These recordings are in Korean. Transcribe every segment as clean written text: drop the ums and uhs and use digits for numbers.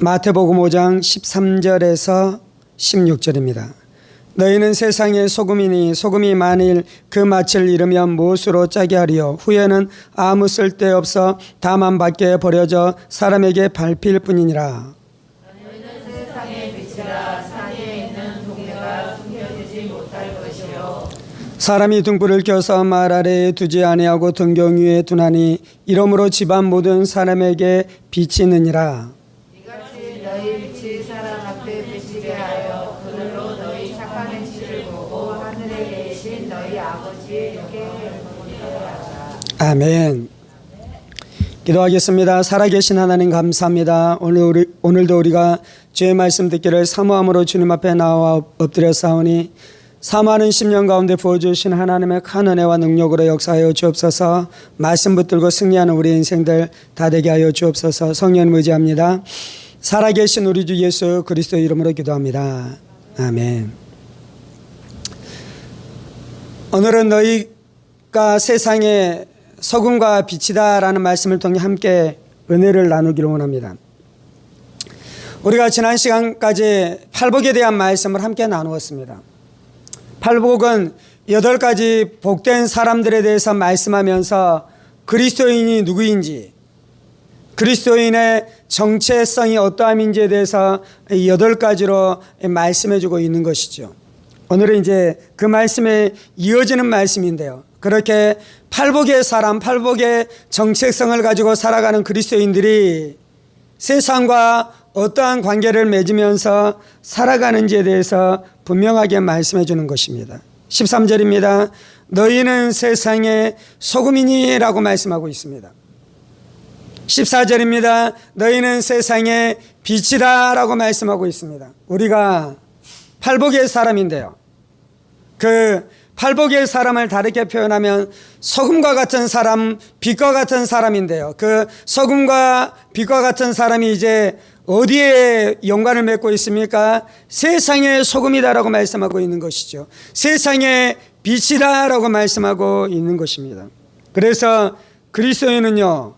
마태복음 5장 13절에서 16절입니다. 너희는 세상의 소금이니 소금이 만일 그 맛을 잃으면 무엇으로 짜게 하리요. 후에는 아무 쓸데없어 다만 밖에 버려져 사람에게 밟힐 뿐이니라. 너희는 세상의 빛이라. 산에 있는 동네가 숨겨지지 못할 것이요. 사람이 등불을 켜서 말 아래에 두지 아니하고 등경 위에 두나니 이러므로 집안 모든 사람에게 빛이 있느니라. 이같이 너희 빛이 사람 앞에 비치게 하여 그들로 너희 착한 행실을 보고 하늘에 계신 너희 아버지의 영광을 보게 하라. 아멘. 기도하겠습니다. 살아계신 하나님 감사합니다. 오늘도 우리가 주의 말씀 듣기를 사모함으로 주님 앞에 나와 엎드려 싸우니 사모하는 10년 가운데 부어주신 하나님의 큰 은혜와 능력으로 역사하여 주옵소서. 말씀 붙들고 승리하는 우리 인생들 다 되게 하여 주옵소서. 성령 의지합니다. 살아계신 우리 주 예수 그리스도 이름으로 기도합니다. 아멘. 오늘은 너희가 세상의 소금과 빛이다 라는 말씀을 통해 함께 은혜를 나누기를 원합니다. 우리가 지난 시간까지 팔복에 대한 말씀을 함께 나누었습니다. 팔복은 8가지 복된 사람들에 대해서 말씀하면서 그리스도인이 누구인지, 그리스도인의 정체성이 어떠함인지에 대해서 8가지로 말씀해주고 있는 것이죠. 오늘은 이제 그 말씀에 이어지는 말씀인데요. 그렇게 팔복의 사람, 팔복의 정체성을 가지고 살아가는 그리스도인들이 세상과 어떠한 관계를 맺으면서 살아가는지에 대해서 분명하게 말씀해 주는 것입니다. 13절입니다. 너희는 세상의 소금이니 라고 말씀하고 있습니다. 14절입니다. 너희는 세상의 빛이다 라고 말씀하고 있습니다. 우리가 팔복의 사람인데요. 그 팔복의 사람을 다르게 표현하면 소금과 같은 사람, 빛과 같은 사람인데요. 그 소금과 빛과 같은 사람이 이제 어디에 연관을 맺고 있습니까? 세상의 소금이다라고 말씀하고 있는 것이죠. 세상의 빛이다라고 말씀하고 있는 것입니다. 그래서 그리스도인은요,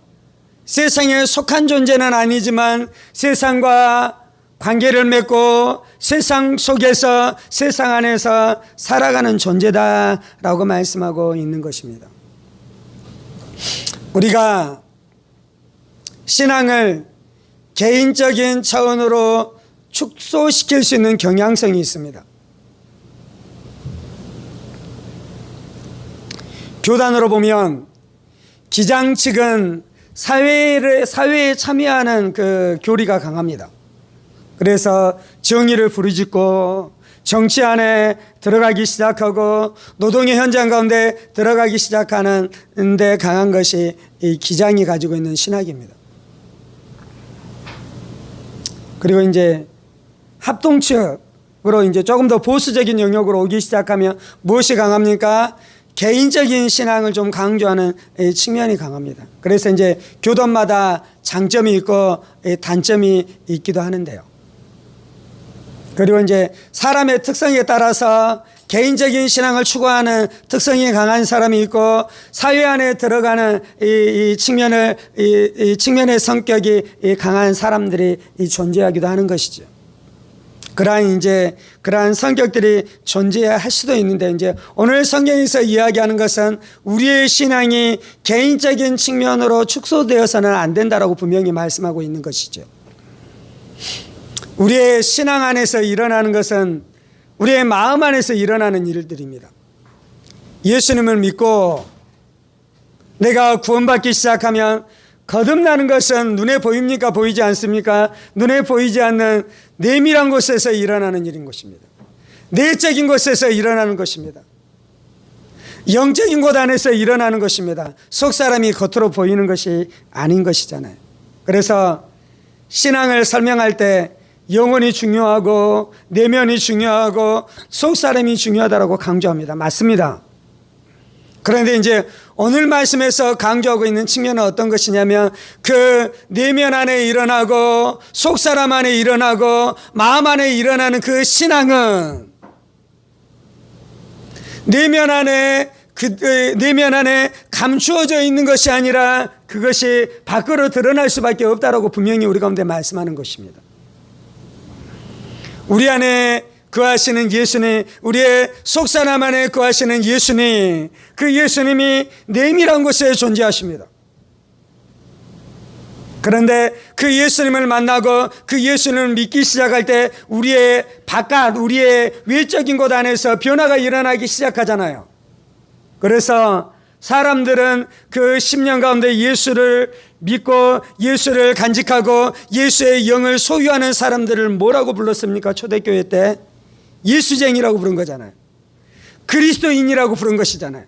세상에 속한 존재는 아니지만 세상과 관계를 맺고 세상 속에서 세상 안에서 살아가는 존재다라고 말씀하고 있는 것입니다. 우리가 신앙을 개인적인 차원으로 축소시킬 수 있는 경향성이 있습니다. 교단으로 보면 기장 측은 사회에 참여하는 그 교리가 강합니다. 그래서 정의를 부르짖고 정치 안에 들어가기 시작하고 노동의 현장 가운데 들어가기 시작하는 데 강한 것이 이 기장이 가지고 있는 신학입니다. 그리고 이제 합동측으로 이제 조금 더 보수적인 영역으로 오기 시작하면 무엇이 강합니까? 개인적인 신앙을 좀 강조하는 측면이 강합니다. 그래서 이제 교단마다 장점이 있고 단점이 있기도 하는데요. 그리고 이제 사람의 특성에 따라서 개인적인 신앙을 추구하는 특성이 강한 사람이 있고 사회 안에 들어가는 이 측면의 성격이 강한 사람들이 존재하기도 하는 것이죠. 그러한 성격들이 존재할 수도 있는데 이제 오늘 성경에서 이야기하는 것은 우리의 신앙이 개인적인 측면으로 축소되어서는 안 된다라고 분명히 말씀하고 있는 것이죠. 우리의 신앙 안에서 일어나는 것은 우리의 마음 안에서 일어나는 일들입니다. 예수님을 믿고 내가 구원받기 시작하면 거듭나는 것은 눈에 보입니까? 보이지 않습니까? 눈에 보이지 않는 내밀한 곳에서 일어나는 일인 것입니다. 내적인 곳에서 일어나는 것입니다. 영적인 곳 안에서 일어나는 것입니다. 속사람이 겉으로 보이는 것이 아닌 것이잖아요. 그래서 신앙을 설명할 때 영혼이 중요하고 내면이 중요하고 속사람이 중요하다고 강조합니다. 맞습니다. 그런데 이제 오늘 말씀에서 강조하고 있는 측면은 어떤 것이냐면 그 내면 안에 일어나고 속사람 안에 일어나고 마음 안에 일어나는 그 신앙은 내면 안에 감추어져 있는 것이 아니라 그것이 밖으로 드러날 수밖에 없다라고 분명히 우리 가운데 말씀하는 것입니다. 우리 안에 거하시는 예수님, 우리의 속사람 안에 거하시는 예수님, 그 예수님이 내밀한 곳에 존재하십니다. 그런데 그 예수님을 만나고 그 예수님을 믿기 시작할 때 우리의 바깥, 우리의 외적인 곳 안에서 변화가 일어나기 시작하잖아요. 그래서 사람들은 그 10년 가운데 예수를 믿고 예수를 간직하고 예수의 영을 소유하는 사람들을 뭐라고 불렀습니까? 초대교회 때 예수쟁이라고 부른 거잖아요. 그리스도인이라고 부른 것이잖아요.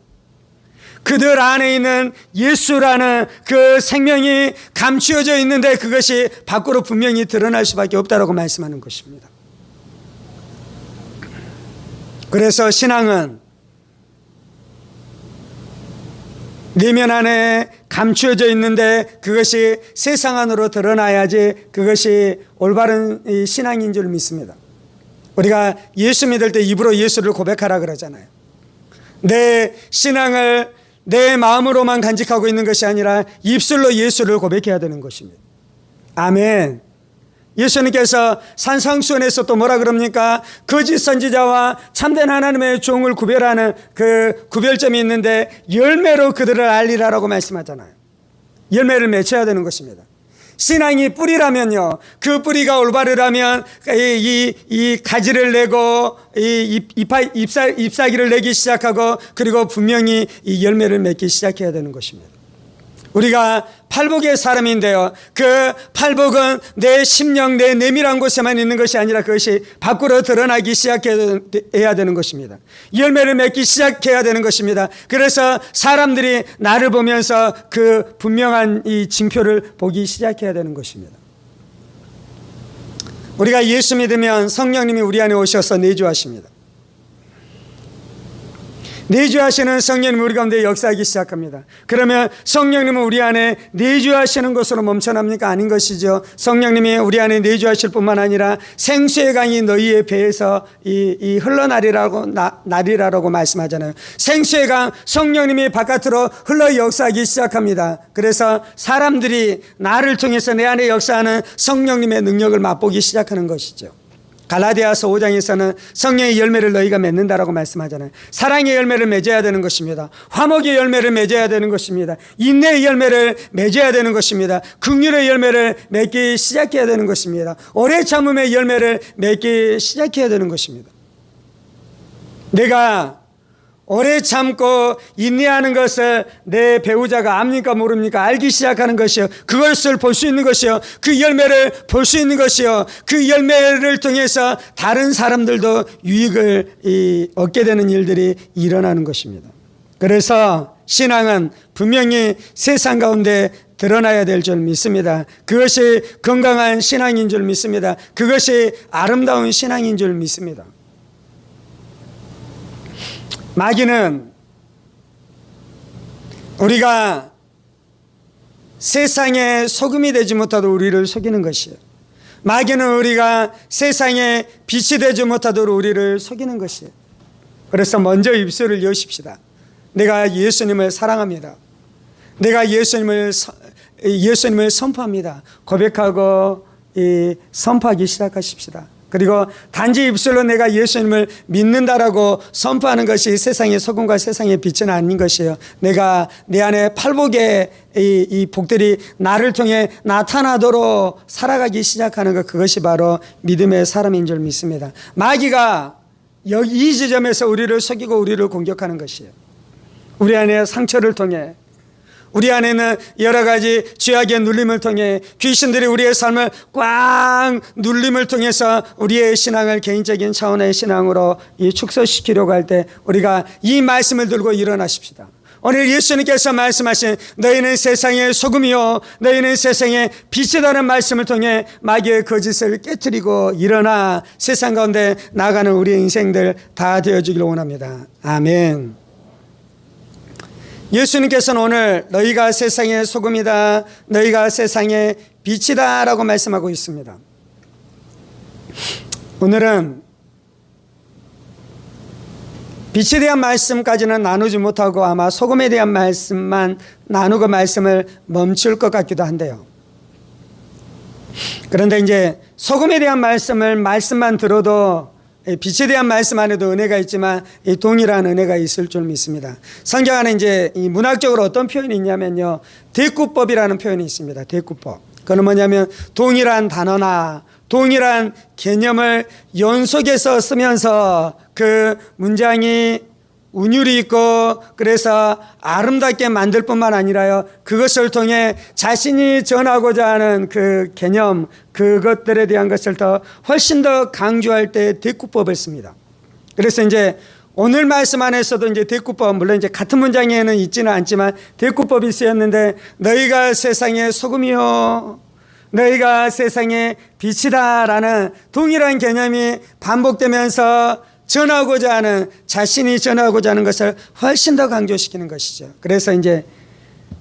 그들 안에 있는 예수라는 그 생명이 감추어져 있는데 그것이 밖으로 분명히 드러날 수밖에 없다고 말씀하는 것입니다. 그래서 신앙은 내면 안에 감추어져 있는데 그것이 세상 안으로 드러나야지 그것이 올바른 신앙인 줄 믿습니다. 우리가 예수 믿을 때 입으로 예수를 고백하라 그러잖아요. 내 신앙을 내 마음으로만 간직하고 있는 것이 아니라 입술로 예수를 고백해야 되는 것입니다. 아멘. 예수님께서 산상수훈에서 또 뭐라 그럽니까? 거짓 선지자와 참된 하나님의 종을 구별하는 그 구별점이 있는데 열매로 그들을 알리라라고 말씀하잖아요. 열매를 맺혀야 되는 것입니다. 신앙이 뿌리라면요, 그 뿌리가 올바르라면 이 가지를 내고 잎사귀를 내기 시작하고 그리고 분명히 이 열매를 맺기 시작해야 되는 것입니다. 우리가 팔복의 사람인데요, 그 팔복은 내 심령, 내 내밀한 곳에만 있는 것이 아니라 그것이 밖으로 드러나기 시작해야 되는 것입니다. 열매를 맺기 시작해야 되는 것입니다. 그래서 사람들이 나를 보면서 그 분명한 이 징표를 보기 시작해야 되는 것입니다. 우리가 예수 믿으면 성령님이 우리 안에 오셔서 내주하십니다. 내주하시는 성령님이 우리 가운데 역사하기 시작합니다. 그러면 성령님은 우리 안에 내주하시는 것으로 멈춰납니까? 아닌 것이죠. 성령님이 우리 안에 내주하실 뿐만 아니라 생수의 강이 너희의 배에서 이 흘러나리라고 말씀하잖아요. 생수의 강, 성령님이 바깥으로 흘러 역사하기 시작합니다. 그래서 사람들이 나를 통해서 내 안에 역사하는 성령님의 능력을 맛보기 시작하는 것이죠. 갈라디아서 5장에서는 성령의 열매를 너희가 맺는다라고 말씀하잖아요. 사랑의 열매를 맺어야 되는 것입니다. 화목의 열매를 맺어야 되는 것입니다. 인내의 열매를 맺어야 되는 것입니다. 긍휼의 열매를 맺기 시작해야 되는 것입니다. 오래 참음의 열매를 맺기 시작해야 되는 것입니다. 내가 오래 참고 인내하는 것을 내 배우자가 압니까 모릅니까? 알기 시작하는 것이요, 그것을 볼 수 있는 것이요, 그 열매를 볼 수 있는 것이요, 그 열매를 통해서 다른 사람들도 유익을 얻게 되는 일들이 일어나는 것입니다. 그래서 신앙은 분명히 세상 가운데 드러나야 될 줄 믿습니다. 그것이 건강한 신앙인 줄 믿습니다. 그것이 아름다운 신앙인 줄 믿습니다. 마귀는 우리가 세상의 소금이 되지 못하도록 우리를 속이는 것이에요. 마귀는 우리가 세상의 빛이 되지 못하도록 우리를 속이는 것이에요. 그래서 먼저 입술을 여십시다. 내가 예수님을 사랑합니다. 내가 예수님을 선포합니다. 고백하고 선포하기 시작하십시다. 그리고 단지 입술로 내가 예수님을 믿는다라고 선포하는 것이 세상의 소금과 세상의 빛은 아닌 것이에요. 내가 내 안에 팔복의 이 복들이 나를 통해 나타나도록 살아가기 시작하는 것, 그것이 바로 믿음의 사람인 줄 믿습니다. 마귀가 이 지점에서 우리를 속이고 우리를 공격하는 것이에요. 우리 안에 상처를 통해, 우리 안에는 여러 가지 죄악의 눌림을 통해, 귀신들이 우리의 삶을 꽉 눌림을 통해서 우리의 신앙을 개인적인 차원의 신앙으로 축소시키려고 할 때 우리가 이 말씀을 들고 일어나십시다. 오늘 예수님께서 말씀하신 너희는 세상의 소금이요 너희는 세상의 빛이라는 말씀을 통해 마귀의 거짓을 깨트리고 일어나 세상 가운데 나가는 우리의 인생들 다 되어주기를 원합니다. 아멘. 예수님께서는 오늘 너희가 세상의 소금이다, 너희가 세상의 빛이다 라고 말씀하고 있습니다. 오늘은 빛에 대한 말씀까지는 나누지 못하고 아마 소금에 대한 말씀만 나누고 말씀을 멈출 것 같기도 한데요. 그런데 이제 소금에 대한 말씀만 들어도 빛에 대한 말씀 안에도 은혜가 있지만 이 동일한 은혜가 있을 줄 믿습니다. 성경 안에 이제 이 문학적으로 어떤 표현이 있냐면요, 대꾸법이라는 표현이 있습니다. 대꾸법. 그건 뭐냐면 동일한 단어나 동일한 개념을 연속해서 쓰면서 그 문장이 운율이 있고 그래서 아름답게 만들 뿐만 아니라요, 그것을 통해 자신이 전하고자 하는 그 개념, 그것들에 대한 것을 훨씬 더 강조할 때 대꾸법을 씁니다. 그래서 이제 오늘 말씀 안에서도 이제 대꾸법, 물론 이제 같은 문장에는 있지는 않지만 대꾸법이 쓰였는데, 너희가 세상의 소금이요 너희가 세상의 빛이다라는 동일한 개념이 반복되면서 전하고자 하는, 자신이 전하고자 하는 것을 훨씬 더 강조시키는 것이죠. 그래서 이제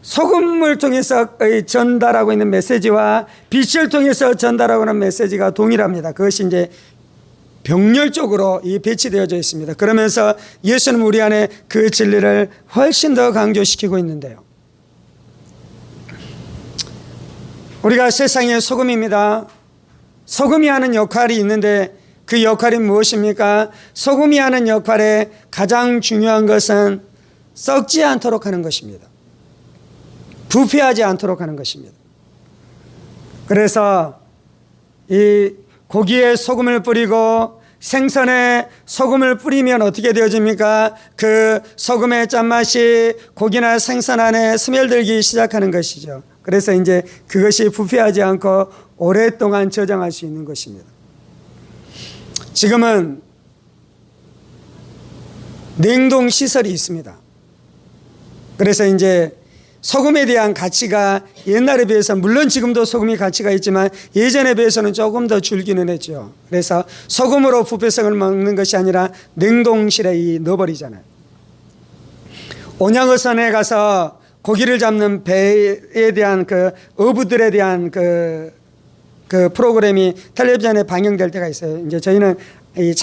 소금을 통해서 전달하고 있는 메시지와 빛을 통해서 전달하고 있는 메시지가 동일합니다. 그것이 이제 병렬적으로 배치되어져 있습니다. 그러면서 예수는 우리 안에 그 진리를 훨씬 더 강조시키고 있는데요, 우리가 세상의 소금입니다. 소금이 하는 역할이 있는데 그 역할이 무엇입니까? 소금이 하는 역할의 가장 중요한 것은 썩지 않도록 하는 것입니다. 부패하지 않도록 하는 것입니다. 그래서 이 고기에 소금을 뿌리고 생선에 소금을 뿌리면 어떻게 되어집니까? 그 소금의 짠맛이 고기나 생선 안에 스며들기 시작하는 것이죠. 그래서 이제 그것이 부패하지 않고 오랫동안 저장할 수 있는 것입니다. 지금은 냉동 시설이 있습니다. 그래서 이제 소금에 대한 가치가 옛날에 비해서, 물론 지금도 소금이 가치가 있지만 예전에 비해서는 조금 더 줄기는 했죠. 그래서 소금으로 부패성을 먹는 것이 아니라 냉동실에 넣어버리잖아요. 온양어선에 가서 고기를 잡는 배에 대한 그 어부들에 대한 그 프로그램이 텔레비전에 방영될 때가 있어요. 이제 저희는 이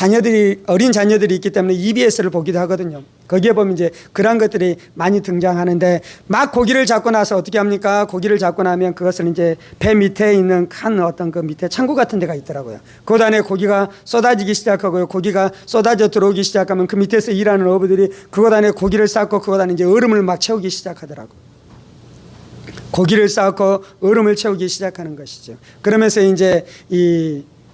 어린 자녀들이 있기 때문에 EBS를 보기도 하거든요. 거기에 보면 이제 그런 것들이 많이 등장하는데, 막 고기를 잡고 나서 어떻게 합니까? 고기를 잡고 나면 그것을 이제 배 밑에 있는 칸, 어떤 그 밑에 창고 같은 데가 있더라고요. 그 안에 고기가 쏟아지기 시작하고요. 고기가 쏟아져 들어오기 시작하면 그 밑에서 일하는 어부들이 그곳 안에 고기를 쌓고 그곳 안에 이제 얼음을 막 채우기 시작하더라고요. 고기를 쌓고 얼음을 채우기 시작하는 것이죠. 그러면서 이제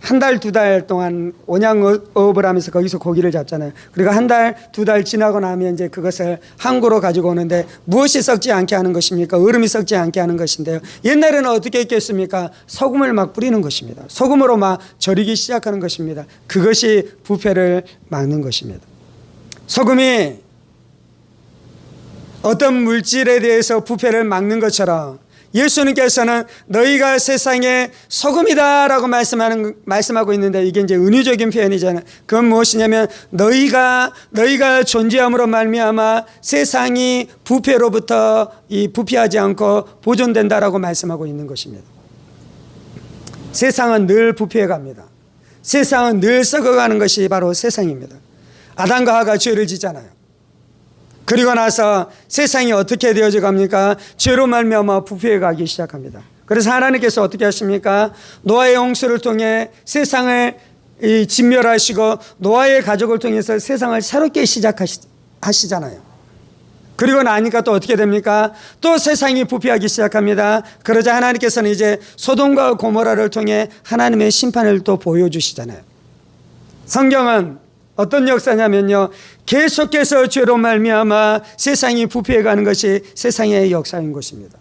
한 달, 두 달 동안 온양어업을 하면서 거기서 고기를 잡잖아요. 그리고 한 달, 두 달 지나고 나면 이제 그것을 항구로 가지고 오는데, 무엇이 썩지 않게 하는 것입니까? 얼음이 썩지 않게 하는 것인데요, 옛날에는 어떻게 했겠습니까? 소금을 막 뿌리는 것입니다. 소금으로 막 절이기 시작하는 것입니다. 그것이 부패를 막는 것입니다. 소금이 어떤 물질에 대해서 부패를 막는 것처럼 예수님께서는 너희가 세상의 소금이다라고 말씀하고 있는데, 이게 이제 은유적인 표현이잖아요. 그건 무엇이냐면 너희가 존재함으로 말미암아 세상이 부패로부터 부패하지 않고 보존된다라고 말씀하고 있는 것입니다. 세상은 늘 부패해 갑니다. 세상은 늘 썩어가는 것이 바로 세상입니다. 아담과 하와가 죄를 짓잖아요. 그리고 나서 세상이 어떻게 되어져 갑니까? 죄로 말미암아 부패해 가기 시작합니다. 그래서 하나님께서 어떻게 하십니까? 노아의 홍수를 통해 세상을 진멸하시고 노아의 가족을 통해서 세상을 새롭게 시작하시잖아요. 그리고 나니까 또 어떻게 됩니까? 또 세상이 부패하기 시작합니다. 그러자 하나님께서는 이제 소돔과 고모라를 통해 하나님의 심판을 또 보여주시잖아요. 성경은 어떤 역사냐면요, 계속해서 죄로 말미암아 세상이 부패해가는 것이 세상의 역사인 것입니다.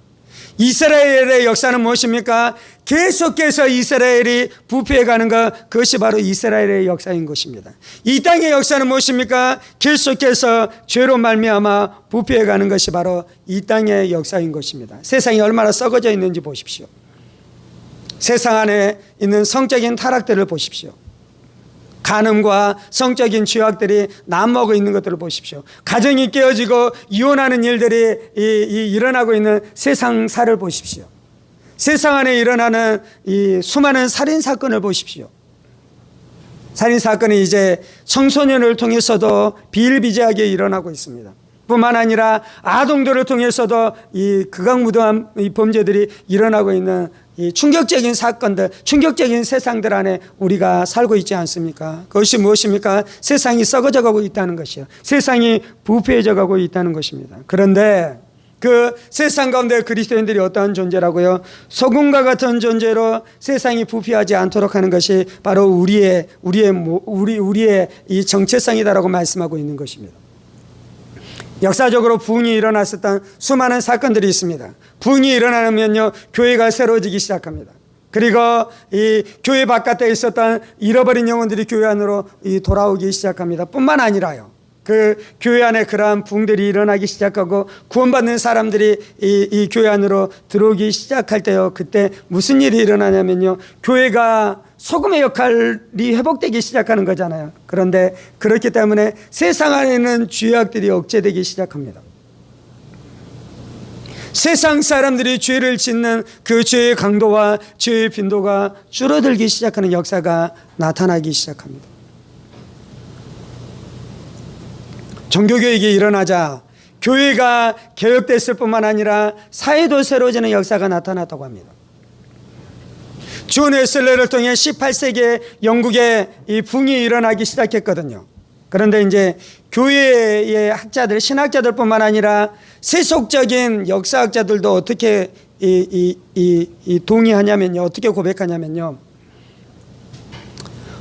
이스라엘의 역사는 무엇입니까? 계속해서 이스라엘이 부패해가는 것, 그것이 바로 이스라엘의 역사인 것입니다. 이 땅의 역사는 무엇입니까? 계속해서 죄로 말미암아 부패해가는 것이 바로 이 땅의 역사인 것입니다. 세상이 얼마나 썩어져 있는지 보십시오. 세상 안에 있는 성적인 타락들을 보십시오. 간음과 성적인 죄악들이 남먹어 있는 것들을 보십시오. 가정이 깨어지고 이혼하는 일들이 일어나고 있는 세상사를 보십시오. 세상 안에 일어나는 이 수많은 살인사건을 보십시오. 살인사건이 이제 청소년을 통해서도 비일비재하게 일어나고 있습니다. 뿐만 아니라 아동들을 통해서도 이 극악무도한 이 범죄들이 일어나고 있는 이 충격적인 사건들, 충격적인 세상들 안에 우리가 살고 있지 않습니까? 그것이 무엇입니까? 세상이 썩어져 가고 있다는 것이요. 세상이 부패해져 가고 있다는 것입니다. 그런데 그 세상 가운데 그리스도인들이 어떠한 존재라고요? 소금과 같은 존재로 세상이 부패하지 않도록 하는 것이 바로 우리의 이 정체성이다라고 말씀하고 있는 것입니다. 역사적으로 부흥이 일어났었던 수많은 사건들이 있습니다. 부흥이 일어나면요, 교회가 새로워지기 시작합니다. 그리고 이 교회 바깥에 있었던 잃어버린 영혼들이 교회 안으로 돌아오기 시작합니다. 뿐만 아니라요, 그 교회 안에 그러한 부흥들이 일어나기 시작하고 구원받는 사람들이 이 교회 안으로 들어오기 시작할 때요, 그때 무슨 일이 일어나냐면요, 교회가 소금의 역할이 회복되기 시작하는 거잖아요. 그런데 그렇기 때문에 세상 안에는 죄악들이 억제되기 시작합니다. 세상 사람들이 죄를 짓는 그 죄의 강도와 죄의 빈도가 줄어들기 시작하는 역사가 나타나기 시작합니다. 종교개혁이 일어나자 교회가 개혁됐을 뿐만 아니라 사회도 새로워지는 역사가 나타났다고 합니다. 존 웨슬레를 통해 18세기에 영국에 이 붕이 일어나기 시작했거든요. 그런데 이제 교회의 학자들, 신학자들 뿐만 아니라 세속적인 역사학자들도 어떻게 동의하냐면요, 어떻게 고백하냐면요,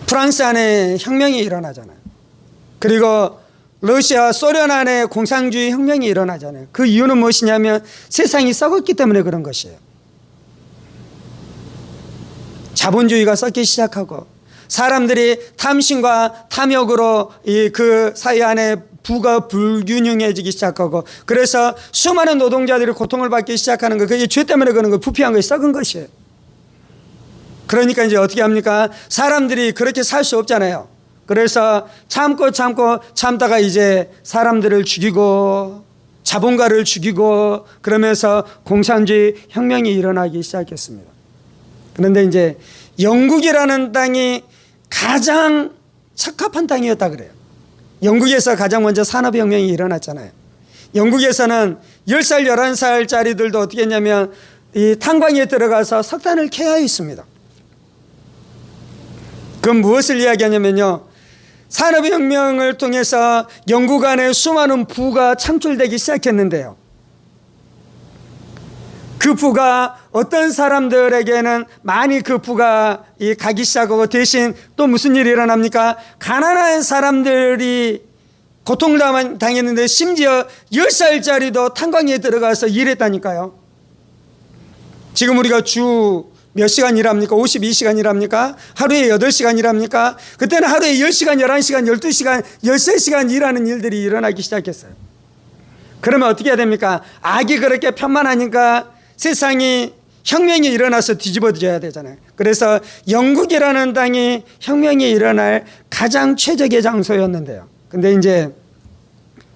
프랑스 안에 혁명이 일어나잖아요. 그리고 러시아, 소련 안에 공산주의 혁명이 일어나잖아요. 그 이유는 무엇이냐면 세상이 썩었기 때문에 그런 것이에요. 자본주의가 썩기 시작하고 사람들이 탐심과 탐욕으로 그 사회 안에 부가 불균형해지기 시작하고, 그래서 수많은 노동자들이 고통을 받기 시작하는 거, 그게 죄 때문에 그런 거, 부패한 것이 썩은 것이에요. 그러니까 이제 어떻게 합니까? 사람들이 그렇게 살 수 없잖아요. 그래서 참다가 이제 사람들을 죽이고 자본가를 죽이고 그러면서 공산주의 혁명이 일어나기 시작했습니다. 그런데 이제 영국이라는 땅이 가장 적합한 땅이었다 그래요. 영국에서 가장 먼저 산업혁명이 일어났잖아요. 영국에서는 10살, 11살짜리들도 어떻게 했냐면 이 탄광에 들어가서 석탄을 캐야 했습니다. 그건 무엇을 이야기하냐면요, 산업혁명을 통해서 영국 안에 수많은 부가 창출되기 시작했는데요, 그 부가 어떤 사람들에게는 많이 그 부가 가기 시작하고, 대신 또 무슨 일이 일어납니까? 가난한 사람들이 고통을 당했는데 심지어 10살짜리도 탄광에 들어가서 일했다니까요. 지금 우리가 주 몇 시간 일합니까? 52시간 일합니까? 하루에 8시간 일합니까? 그때는 하루에 10시간, 11시간, 12시간, 13시간 일하는 일들이 일어나기 시작했어요. 그러면 어떻게 해야 됩니까? 악이 그렇게 편만하니까 세상이 혁명이 일어나서 뒤집어져야 되잖아요. 그래서 영국이라는 땅이 혁명이 일어날 가장 최적의 장소였는데요. 근데 이제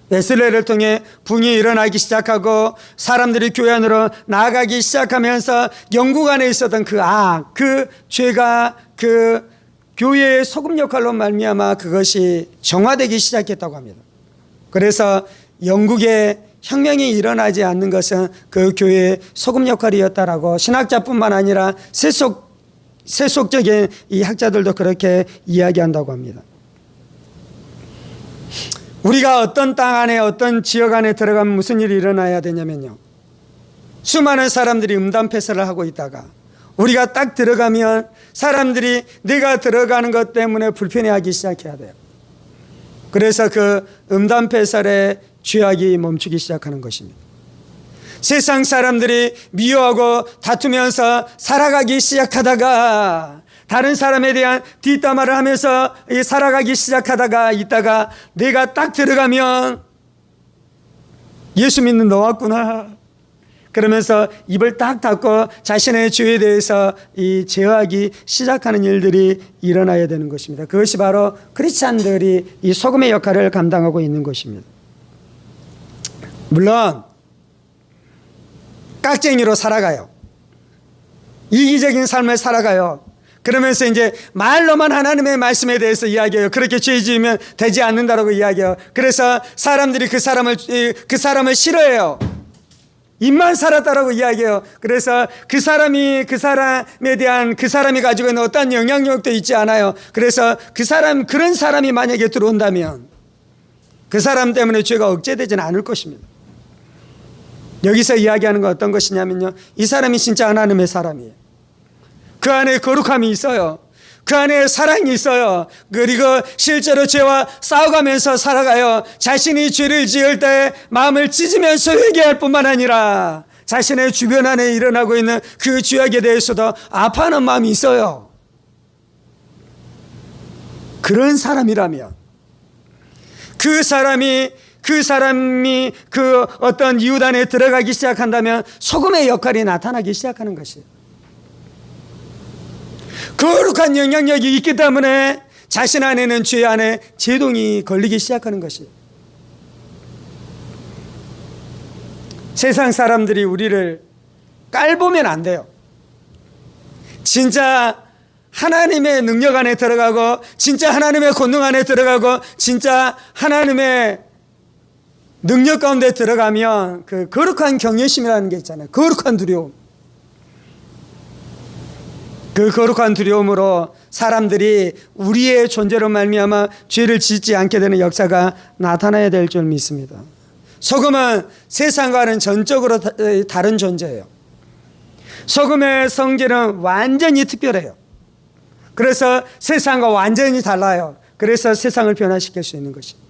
웨슬레를 통해 붕이 일어나기 시작하고 사람들이 교회 안으로 나아가기 시작하면서 영국 안에 있었던 그 악, 그 죄가 그 교회의 소금 역할로 말미암아 그것이 정화되기 시작했다고 합니다. 그래서 영국에 혁명이 일어나지 않는 것은 그 교회의 소금 역할이었다라고 신학자뿐만 아니라 세속적인 이 학자들도 그렇게 이야기한다고 합니다. 우리가 어떤 땅 안에, 어떤 지역 안에 들어가면 무슨 일이 일어나야 되냐면요, 수많은 사람들이 음담패설을 하고 있다가 우리가 딱 들어가면 사람들이 내가 들어가는 것 때문에 불편해하기 시작해야 돼요. 그래서 그 음담패설의 죄악이 멈추기 시작하는 것입니다. 세상 사람들이 미워하고 다투면서 살아가기 시작하다가 다른 사람에 대한 뒷담화를 하면서 살아가기 시작하다가 있다가 내가 딱 들어가면 예수 믿는 너 왔구나 그러면서 입을 딱 닫고 자신의 죄에 대해서 제어하기 시작하는 일들이 일어나야 되는 것입니다. 그것이 바로 크리스찬들이 이 소금의 역할을 감당하고 있는 것입니다. 물론 깍쟁이로 살아가요. 이기적인 삶을 살아가요. 그러면서 이제 말로만 하나님의 말씀에 대해서 이야기해요. 그렇게 죄 지으면 되지 않는다라고 이야기해요. 그래서 사람들이 그 사람을 싫어해요. 입만 살았다라고 이야기해요. 그래서 그 사람에 대한 그 사람이 가지고 있는 어떤 영향력도 있지 않아요. 그래서 그런 사람이 만약에 들어온다면 그 사람 때문에 죄가 억제되지는 않을 것입니다. 여기서 이야기하는 건 어떤 것이냐면요, 이 사람이 진짜 하나님의 사람이에요. 그 안에 거룩함이 있어요. 그 안에 사랑이 있어요. 그리고 실제로 죄와 싸워가면서 살아가요. 자신이 죄를 지을 때 마음을 찢으면서 회개할 뿐만 아니라 자신의 주변 안에 일어나고 있는 그 죄악에 대해서도 아파하는 마음이 있어요. 그런 사람이라면 그 사람이 그 어떤 이웃 안에 들어가기 시작한다면 소금의 역할이 나타나기 시작하는 것이에요. 거룩한 영향력이 있기 때문에 자신 안에는 죄 안에 제동이 걸리기 시작하는 것이에요. 세상 사람들이 우리를 깔보면 안 돼요. 진짜 하나님의 능력 안에 들어가고 진짜 하나님의 권능 안에 들어가고 진짜 하나님의 능력 가운데 들어가면 그 거룩한 경외심이라는 게 있잖아요. 거룩한 두려움. 그 거룩한 두려움으로 사람들이 우리의 존재로 말미암아 죄를 짓지 않게 되는 역사가 나타나야 될 줄 믿습니다. 소금은 세상과는 전적으로 다른 존재예요. 소금의 성질은 완전히 특별해요. 그래서 세상과 완전히 달라요. 그래서 세상을 변화시킬 수 있는 것입니다.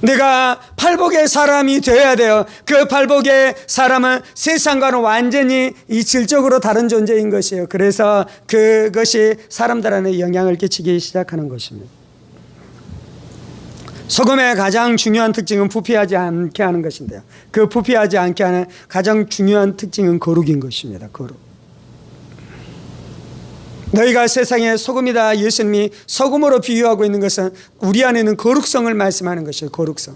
내가 팔복의 사람이 되어야 돼요. 그 팔복의 사람은 세상과는 완전히 질적으로 다른 존재인 것이에요. 그래서 그것이 사람들 안에 영향을 끼치기 시작하는 것입니다. 소금의 가장 중요한 특징은 부패하지 않게 하는 것인데요. 그 부패하지 않게 하는 가장 중요한 특징은 거룩인 것입니다. 거룩. 너희가 세상의 소금이다. 예수님이 소금으로 비유하고 있는 것은 우리 안에는 거룩성을 말씀하는 것이에요. 거룩성.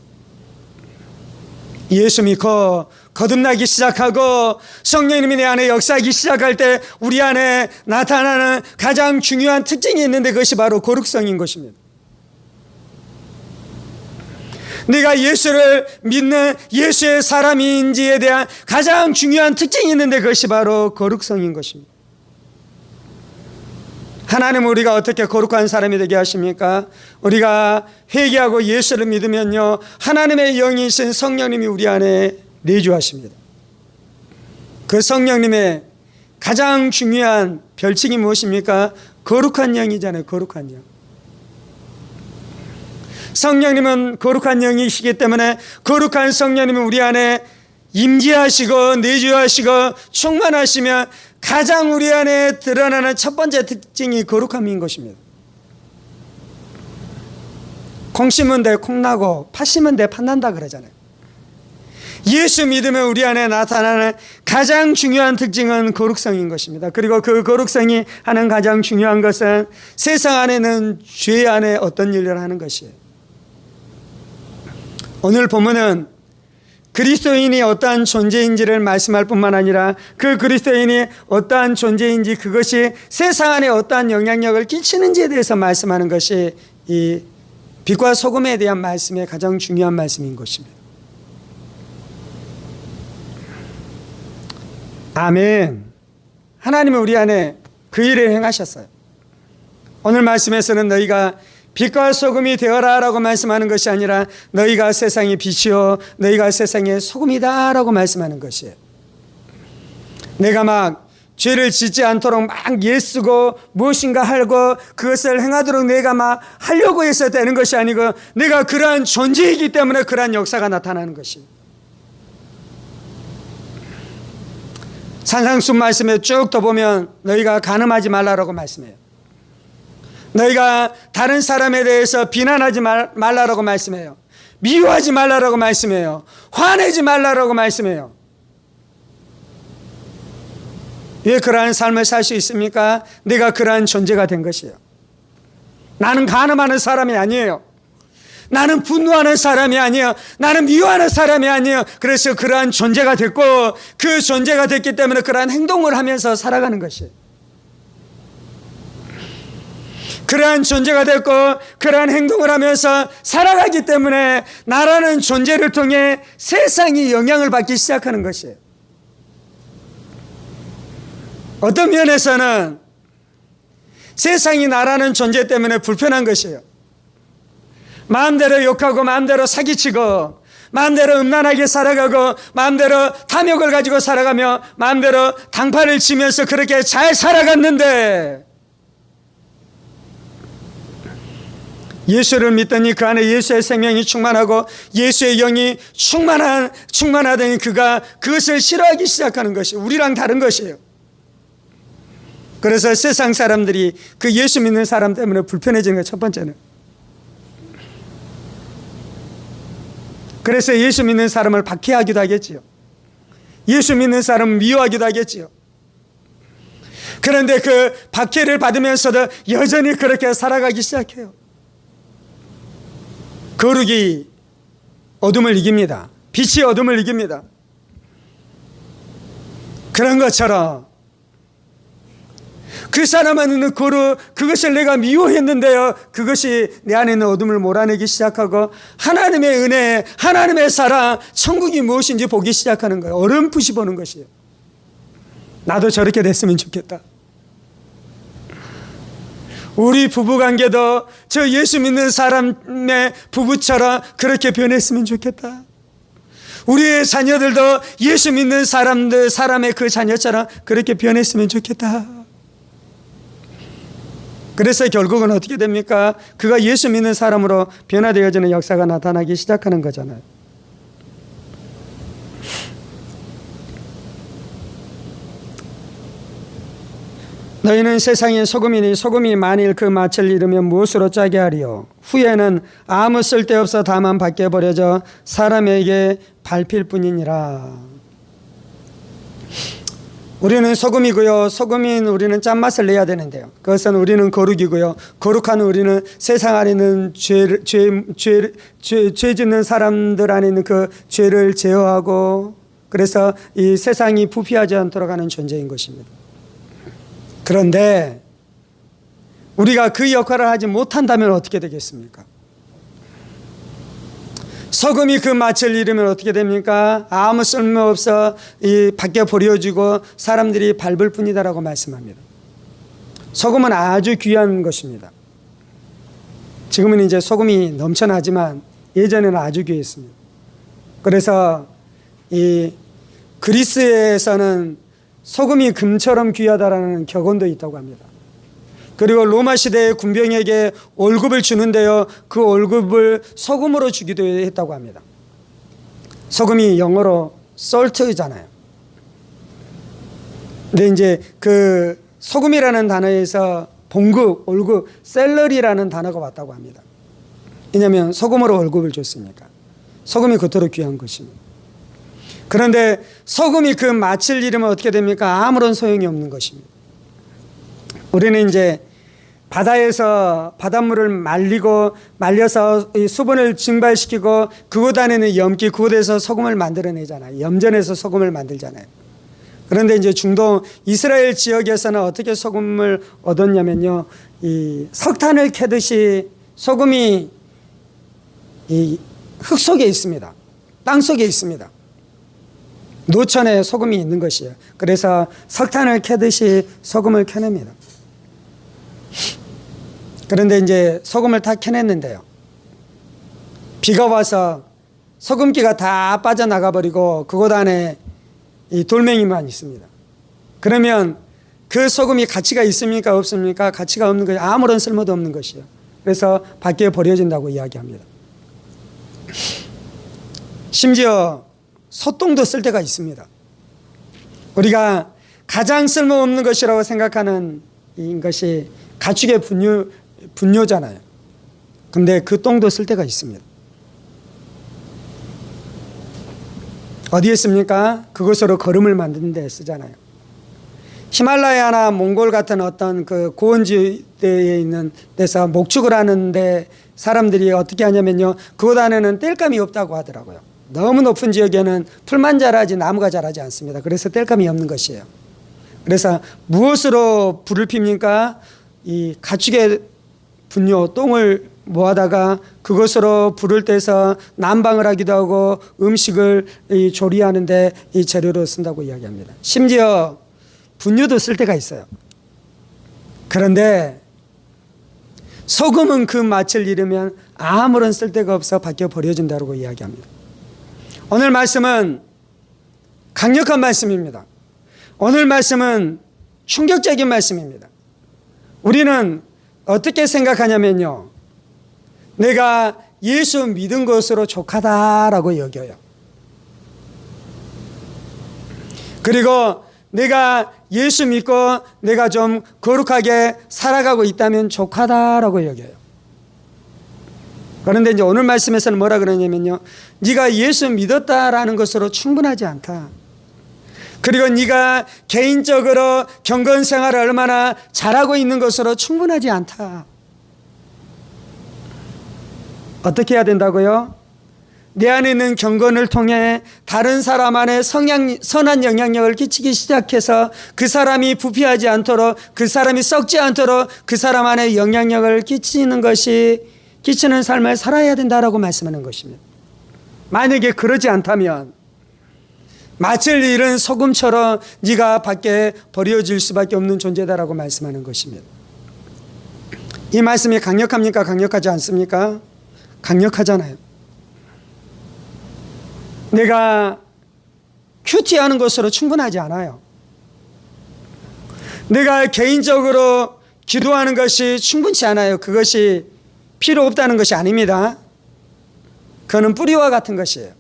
예수님이 거듭나기 시작하고 성령님이 내 안에 역사하기 시작할 때 우리 안에 나타나는 가장 중요한 특징이 있는데 그것이 바로 거룩성인 것입니다. 네가 예수를 믿는 예수의 사람인지에 대한 가장 중요한 특징이 있는데 그것이 바로 거룩성인 것입니다. 하나님은 우리가 어떻게 거룩한 사람이 되게 하십니까? 우리가 회개하고 예수를 믿으면요, 하나님의 영이신 성령님이 우리 안에 내주하십니다. 그 성령님의 가장 중요한 별칭이 무엇입니까? 거룩한 영이잖아요. 거룩한 영. 성령님은 거룩한 영이시기 때문에 거룩한 성령님이 우리 안에 임재하시고 내주하시고 충만하시면 가장 우리 안에 드러나는 첫 번째 특징이 거룩함인 것입니다. 콩 심은 데 콩 나고 팥 심은 데 팥 난다 그러잖아요. 예수 믿으면 우리 안에 나타나는 가장 중요한 특징은 거룩성인 것입니다. 그리고 그 거룩성이 하는 가장 중요한 것은 세상 안에는 죄 안에 어떤 일을 하는 것이에요. 오늘 본문은 그리스도인이 어떠한 존재인지를 말씀할 뿐만 아니라 그 그리스도인이 어떠한 존재인지 그것이 세상 안에 어떠한 영향력을 끼치는지에 대해서 말씀하는 것이 이 빛과 소금에 대한 말씀의 가장 중요한 말씀인 것입니다. 아멘. 하나님은 우리 안에 그 일을 행하셨어요. 오늘 말씀에서는 너희가 빛과 소금이 되어라 라고 말씀하는 것이 아니라 너희가 세상의 빛이요 너희가 세상의 소금이다 라고 말씀하는 것이에요. 내가 막 죄를 짓지 않도록 막 애쓰고 무엇인가 하고 그것을 행하도록 내가 막 하려고 해서 되는 것이 아니고 내가 그러한 존재이기 때문에 그러한 역사가 나타나는 것이에요. 산상순 말씀에 쭉 더 보면 너희가 간음하지 말라라고 말씀해요. 너희가 다른 사람에 대해서 비난하지 말라라고 말씀해요. 미워하지 말라라고 말씀해요. 화내지 말라라고 말씀해요. 왜 그러한 삶을 살 수 있습니까? 내가 그러한 존재가 된 것이에요. 나는 간음하는 사람이 아니에요. 나는 분노하는 사람이 아니에요. 나는 미워하는 사람이 아니에요. 그래서 그러한 존재가 됐고 그 존재가 됐기 때문에 그러한 행동을 하면서 살아가는 것이에요. 그러한 존재가 됐고 그러한 행동을 하면서 살아가기 때문에 나라는 존재를 통해 세상이 영향을 받기 시작하는 것이에요. 어떤 면에서는 세상이 나라는 존재 때문에 불편한 것이에요. 마음대로 욕하고 마음대로 사기치고 마음대로 음란하게 살아가고 마음대로 탐욕을 가지고 살아가며 마음대로 당판을 치면서 그렇게 잘 살아갔는데 예수를 믿더니 그 안에 예수의 생명이 충만하고 예수의 영이 충만하더니 그가 그것을 싫어하기 시작하는 것이 우리랑 다른 것이에요. 그래서 세상 사람들이 그 예수 믿는 사람 때문에 불편해지는 것 첫 번째는. 그래서 예수 믿는 사람을 박해하기도 하겠지요. 예수 믿는 사람을 미워하기도 하겠지요. 그런데 그 박해를 받으면서도 여전히 그렇게 살아가기 시작해요. 거룩이 어둠을 이깁니다. 빛이 어둠을 이깁니다. 그런 것처럼 그 사람은 있는 그것을 내가 미워했는데요, 그것이 내 안에 있는 어둠을 몰아내기 시작하고 하나님의 은혜, 하나님의 사랑, 천국이 무엇인지 보기 시작하는 거예요. 어렴풋이 보는 것이에요. 나도 저렇게 됐으면 좋겠다. 우리 부부관계도 저 예수 믿는 사람의 부부처럼 그렇게 변했으면 좋겠다. 우리의 자녀들도 예수 믿는 사람의 그 자녀처럼 그렇게 변했으면 좋겠다. 그래서 결국은 어떻게 됩니까? 그가 예수 믿는 사람으로 변화되어지는 역사가 나타나기 시작하는 거잖아요. 너희는 세상의 소금이니 소금이 만일 그 맛을 잃으면 무엇으로 짜게 하리요? 후에는 아무 쓸데없어 다만 밖에 버려져 사람에게 밟힐 뿐이니라. 우리는 소금이고요. 소금인 우리는 짠맛을 내야 되는데요. 그것은 우리는 거룩이고요. 거룩한 우리는 세상 안에 있는 죄 짓는 사람들 안에 있는 그 죄를 제어하고 그래서 이 세상이 부패하지 않도록 하는 존재인 것입니다. 그런데 우리가 그 역할을 하지 못한다면 어떻게 되겠습니까? 소금이 그 맛을 잃으면 어떻게 됩니까? 아무 쓸모없어 이 밖에 버려지고 사람들이 밟을 뿐이다라고 말씀합니다. 소금은 아주 귀한 것입니다. 지금은 이제 소금이 넘쳐나지만 예전에는 아주 귀했습니다. 그래서 이 그리스에서는 소금이 금처럼 귀하다라는 격언도 있다고 합니다. 그리고 로마 시대의 군병에게 월급을 주는데요, 그 월급을 소금으로 주기도 했다고 합니다. 소금이 영어로 salt잖아요. 근데 이제 그 소금이라는 단어에서 봉급, 월급, 셀러리라는 단어가 왔다고 합니다. 왜냐하면 소금으로 월급을 줬으니까. 소금이 그토록 귀한 것입니다. 그런데 소금이 그 맛을 잃으면 어떻게 됩니까? 아무런 소용이 없는 것입니다. 우리는 이제 바다에서 바닷물을 말려서 이 수분을 증발시키고 그곳 안에는 염기, 그곳에서 소금을 만들어내잖아요. 염전에서 소금을 만들잖아요. 그런데 이제 중동 이스라엘 지역에서는 어떻게 소금을 얻었냐면요, 이 석탄을 캐듯이 소금이 이 흙 속에 있습니다. 땅 속에 있습니다. 노천에 소금이 있는 것이에요. 그래서 석탄을 캐듯이 소금을 캐냅니다. 그런데 이제 소금을 다 캐냈는데요, 비가 와서 소금기가 다 빠져나가 버리고 그곳 안에 이 돌멩이만 있습니다. 그러면 그 소금이 가치가 있습니까? 없습니까? 가치가 없는 것이 아무런 쓸모도 없는 것이에요. 그래서 밖에 버려진다고 이야기합니다. 심지어 소똥도 쓸 때가 있습니다. 우리가 가장 쓸모없는 것이라고 생각하는 것이 가축의 분뇨잖아요. 근데 그 똥도 쓸 때가 있습니다. 어디에 씁니까? 그것으로 거름을 만드는 데 쓰잖아요. 히말라야나 몽골 같은 어떤 그 고원지대에 있는 데서 목축을 하는데 사람들이 어떻게 하냐면요, 그곳 안에는 땔감이 없다고 하더라고요. 너무 높은 지역에는 풀만 자라지 나무가 자라지 않습니다. 그래서 땔감이 없는 것이에요. 그래서 무엇으로 불을 핍니까? 이 가축의 분뇨, 똥을 모아다가 그것으로 불을 떼서 난방을 하기도 하고 음식을 조리하는데 이 재료로 쓴다고 이야기합니다. 심지어 분유도 쓸 때가 있어요. 그런데 소금은 그 맛을 잃으면 아무런 쓸데가 없어 밖에 버려진다고 이야기합니다. 오늘 말씀은 강력한 말씀입니다. 오늘 말씀은 충격적인 말씀입니다. 우리는 어떻게 생각하냐면요, 내가 예수 믿은 것으로 족하다라고 여겨요. 그리고 내가 예수 믿고 내가 좀 거룩하게 살아가고 있다면 족하다라고 여겨요. 그런데 이제 오늘 말씀에서는 뭐라 그러냐면요, 네가 예수 믿었다라는 것으로 충분하지 않다. 그리고 네가 개인적으로 경건 생활을 얼마나 잘하고 있는 것으로 충분하지 않다. 어떻게 해야 된다고요? 내 안에 있는 경건을 통해 다른 사람 안에 선한 영향력을 끼치기 시작해서 그 사람이 부패하지 않도록, 그 사람이 썩지 않도록 그 사람 안에 영향력을 끼치는 삶을 살아야 된다라고 말씀하는 것입니다. 만약에 그러지 않다면 맛을 잃은 소금처럼 네가 밖에 버려질 수밖에 없는 존재다라고 말씀하는 것입니다. 이 말씀이 강력합니까? 강력하지 않습니까? 강력하잖아요. 내가 큐티하는 것으로 충분하지 않아요. 내가 개인적으로 기도하는 것이 충분치 않아요. 그것이 필요 없다는 것이 아닙니다. 그거는 뿌리와 같은 것이에요.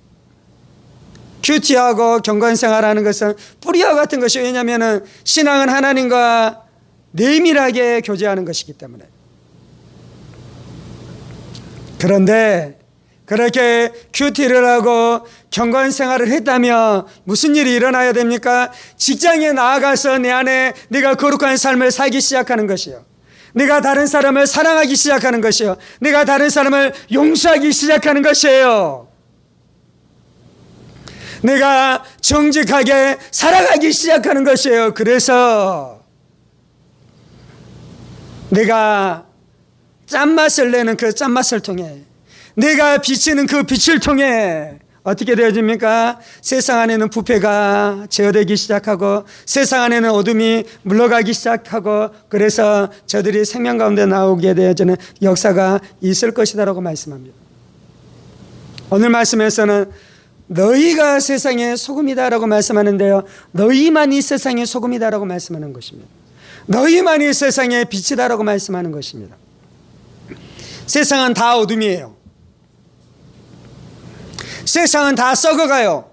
큐티하고 경건생활하는 것은 뿌리와 같은 것이, 왜냐하면 신앙은 하나님과 내밀하게 교제하는 것이기 때문에. 그런데 그렇게 큐티를 하고 경건생활을 했다면 무슨 일이 일어나야 됩니까? 직장에 나아가서 내 안에 내가 거룩한 삶을 살기 시작하는 것이요, 내가 다른 사람을 사랑하기 시작하는 것이요, 내가 다른 사람을 용서하기 시작하는 것이에요. 내가 정직하게 살아가기 시작하는 것이에요. 그래서 내가 짠맛을 내는 그 짠맛을 통해, 내가 비치는 그 빛을 통해 어떻게 되어집니까? 세상 안에는 부패가 제어되기 시작하고 세상 안에는 어둠이 물러가기 시작하고, 그래서 저들이 생명 가운데 나오게 되어지는 역사가 있을 것이다라고 말씀합니다. 오늘 말씀에서는 너희가 세상의 소금이다라고 말씀하는데요, 너희만이 세상의 소금이다라고 말씀하는 것입니다. 너희만이 세상의 빛이다라고 말씀하는 것입니다. 세상은 다 어둠이에요. 세상은 다 썩어가요.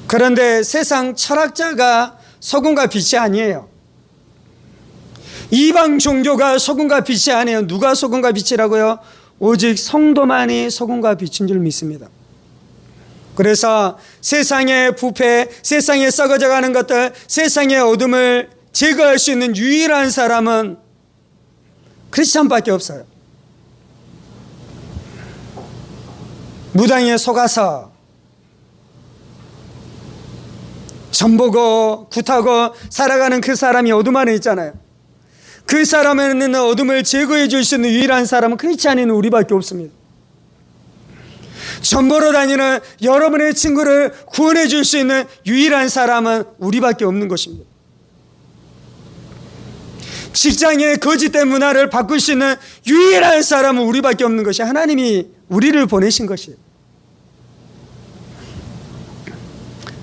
그런데 세상 철학자가 소금과 빛이 아니에요. 이방 종교가 소금과 빛이 아니에요. 누가 소금과 빛이라고요? 오직 성도만이 소금과 빛인 줄 믿습니다. 그래서 세상의 부패, 세상에 썩어져가는 것들, 세상의 어둠을 제거할 수 있는 유일한 사람은 크리스천밖에 없어요. 무당에 속아서 전보고 굿하고 살아가는 그 사람이 어둠 안에 있잖아요. 그 사람에 있는 어둠을 제거해 줄 수 있는 유일한 사람은 크리스찬인 우리밖에 없습니다. 전보러 다니는 여러분의 친구를 구원해 줄 수 있는 유일한 사람은 우리밖에 없는 것입니다. 직장의 거짓된 문화를 바꿀 수 있는 유일한 사람은 우리밖에 없는 것이, 하나님이 우리를 보내신 것이에요.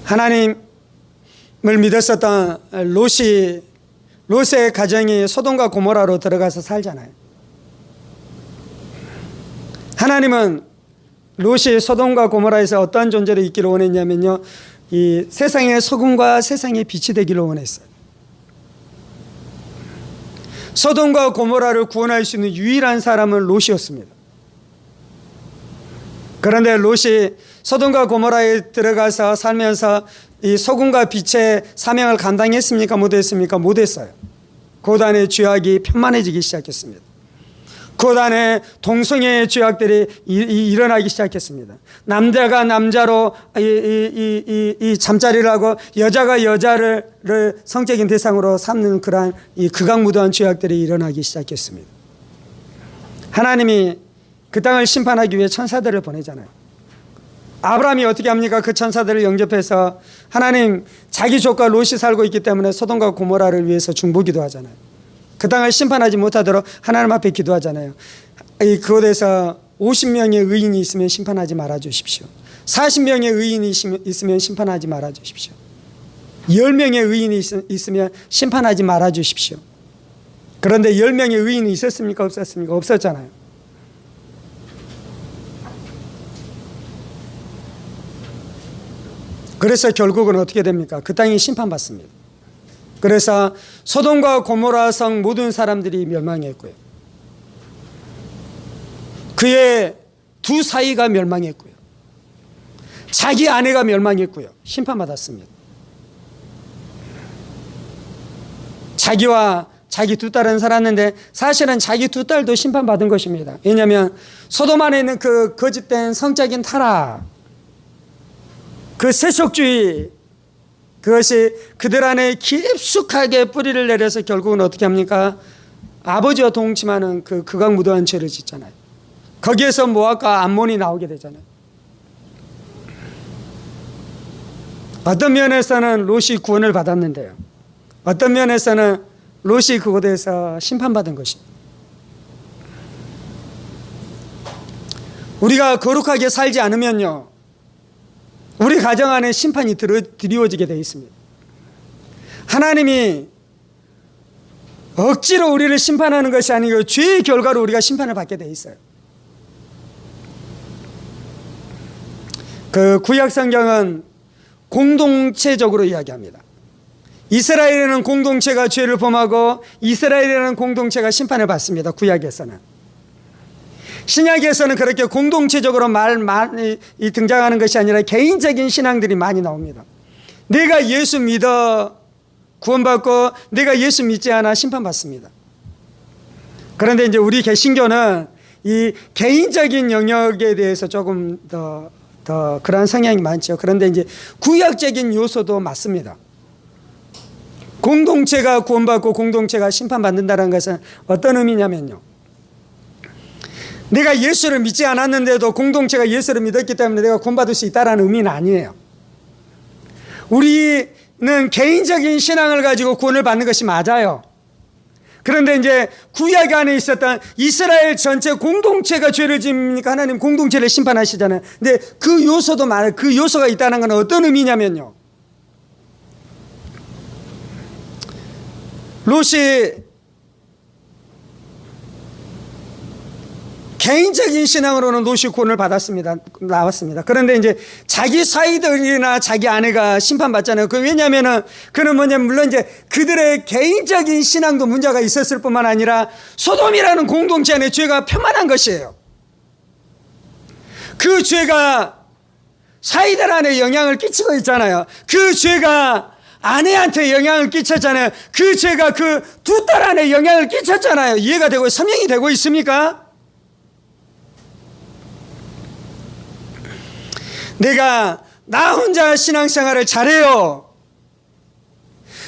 하나님을 믿었었던 롯의 가정이 소돔과 고모라로 들어가서 살잖아요. 하나님은 롯이 소돔과 고모라에서 어떠한 존재로 있기를 원했냐면요, 이 세상의 소금과 세상의 빛이 되기를 원했어요. 소돔과 고모라를 구원할 수 있는 유일한 사람은 롯이었습니다. 그런데 롯이 소돔과 고모라에 들어가서 살면서 이 소금과 빛의 사명을 감당했습니까? 못했습니까? 못했어요. 그 안에 죄악이 편만해지기 시작했습니다. 그 안에 동성애의 죄악들이 일어나기 시작했습니다. 남자가 남자로 이 잠자리를 하고 여자가 여자를 성적인 대상으로 삼는 그러한 이 극악무도한 죄악들이 일어나기 시작했습니다. 하나님이 그 땅을 심판하기 위해 천사들을 보내잖아요. 아브라함이 어떻게 합니까? 그 천사들을 영접해서 하나님 자기 족과 롯이 살고 있기 때문에 소돔과 고모라를 위해서 중보기도 하잖아요. 그 땅을 심판하지 못하도록 하나님 앞에 기도하잖아요. 그곳에서 50명의 의인이 있으면 심판하지 말아 주십시오. 40명의 의인이 있으면 심판하지 말아 주십시오. 10명의 의인이 있으면 심판하지 말아 주십시오. 그런데 10명의 의인이 있었습니까? 없었습니까? 없었잖아요. 그래서 결국은 어떻게 됩니까? 그 땅이 심판받습니다. 그래서 소돔과 고모라 성 모든 사람들이 멸망했고요. 그의 두 사이가 멸망했고요. 자기 아내가 멸망했고요. 심판받았습니다. 자기와 자기 두 딸은 살았는데 사실은 자기 두 딸도 심판받은 것입니다. 왜냐하면 소돔 안에 있는 그 거짓된 성적인 타락, 그 세속주의, 그것이 그들 안에 깊숙하게 뿌리를 내려서 결국은 어떻게 합니까? 아버지와 동침하는 그 극악무도한 죄를 짓잖아요. 거기에서 모압과 암몬이 나오게 되잖아요. 어떤 면에서는 롯이 구원을 받았는데요, 어떤 면에서는 롯이 그곳에서 심판받은 것입니다. 우리가 거룩하게 살지 않으면요, 우리 가정 안에 심판이 드리워지게 되어 있습니다. 하나님이 억지로 우리를 심판하는 것이 아니고 죄의 결과로 우리가 심판을 받게 되어 있어요. 그 구약 성경은 공동체적으로 이야기합니다. 이스라엘에는 공동체가 죄를 범하고 이스라엘에는 공동체가 심판을 받습니다. 구약에서는. 신약에서는 그렇게 공동체적으로 많이 등장하는 것이 아니라 개인적인 신앙들이 많이 나옵니다. 내가 예수 믿어 구원받고 내가 예수 믿지 않아 심판받습니다. 그런데 이제 우리 개신교는 이 개인적인 영역에 대해서 조금 더 그러한 성향이 많죠. 그런데 이제 구약적인 요소도 맞습니다. 공동체가 구원받고 공동체가 심판받는다는 것은 어떤 의미냐면요, 내가 예수를 믿지 않았는데도 공동체가 예수를 믿었기 때문에 내가 구원받을 수 있다는 의미는 아니에요. 우리는 개인적인 신앙을 가지고 구원을 받는 것이 맞아요. 그런데 이제 구약 안에 있었던 이스라엘 전체 공동체가 죄를 지으니까 하나님 공동체를 심판하시잖아요. 근데 그 요소도 많아요. 그 요소가 있다는 건 어떤 의미냐면요, 롯이 개인적인 신앙으로는 롯이 구원을 나왔습니다. 그런데 이제 자기 사이들이나 자기 아내가 심판받잖아요. 왜냐하면은 그는 뭐냐면, 물론 이제 그들의 개인적인 신앙도 문제가 있었을 뿐만 아니라 소돔이라는 공동체 안에 죄가 편만한 것이에요. 그 죄가 사이들 안에 영향을 끼치고 있잖아요. 그 죄가 아내한테 영향을 끼쳤잖아요. 그 죄가 그 두 딸 안에 영향을 끼쳤잖아요. 이해가 되고 설명이 되고 있습니까? 내가 나 혼자 신앙생활을 잘해요.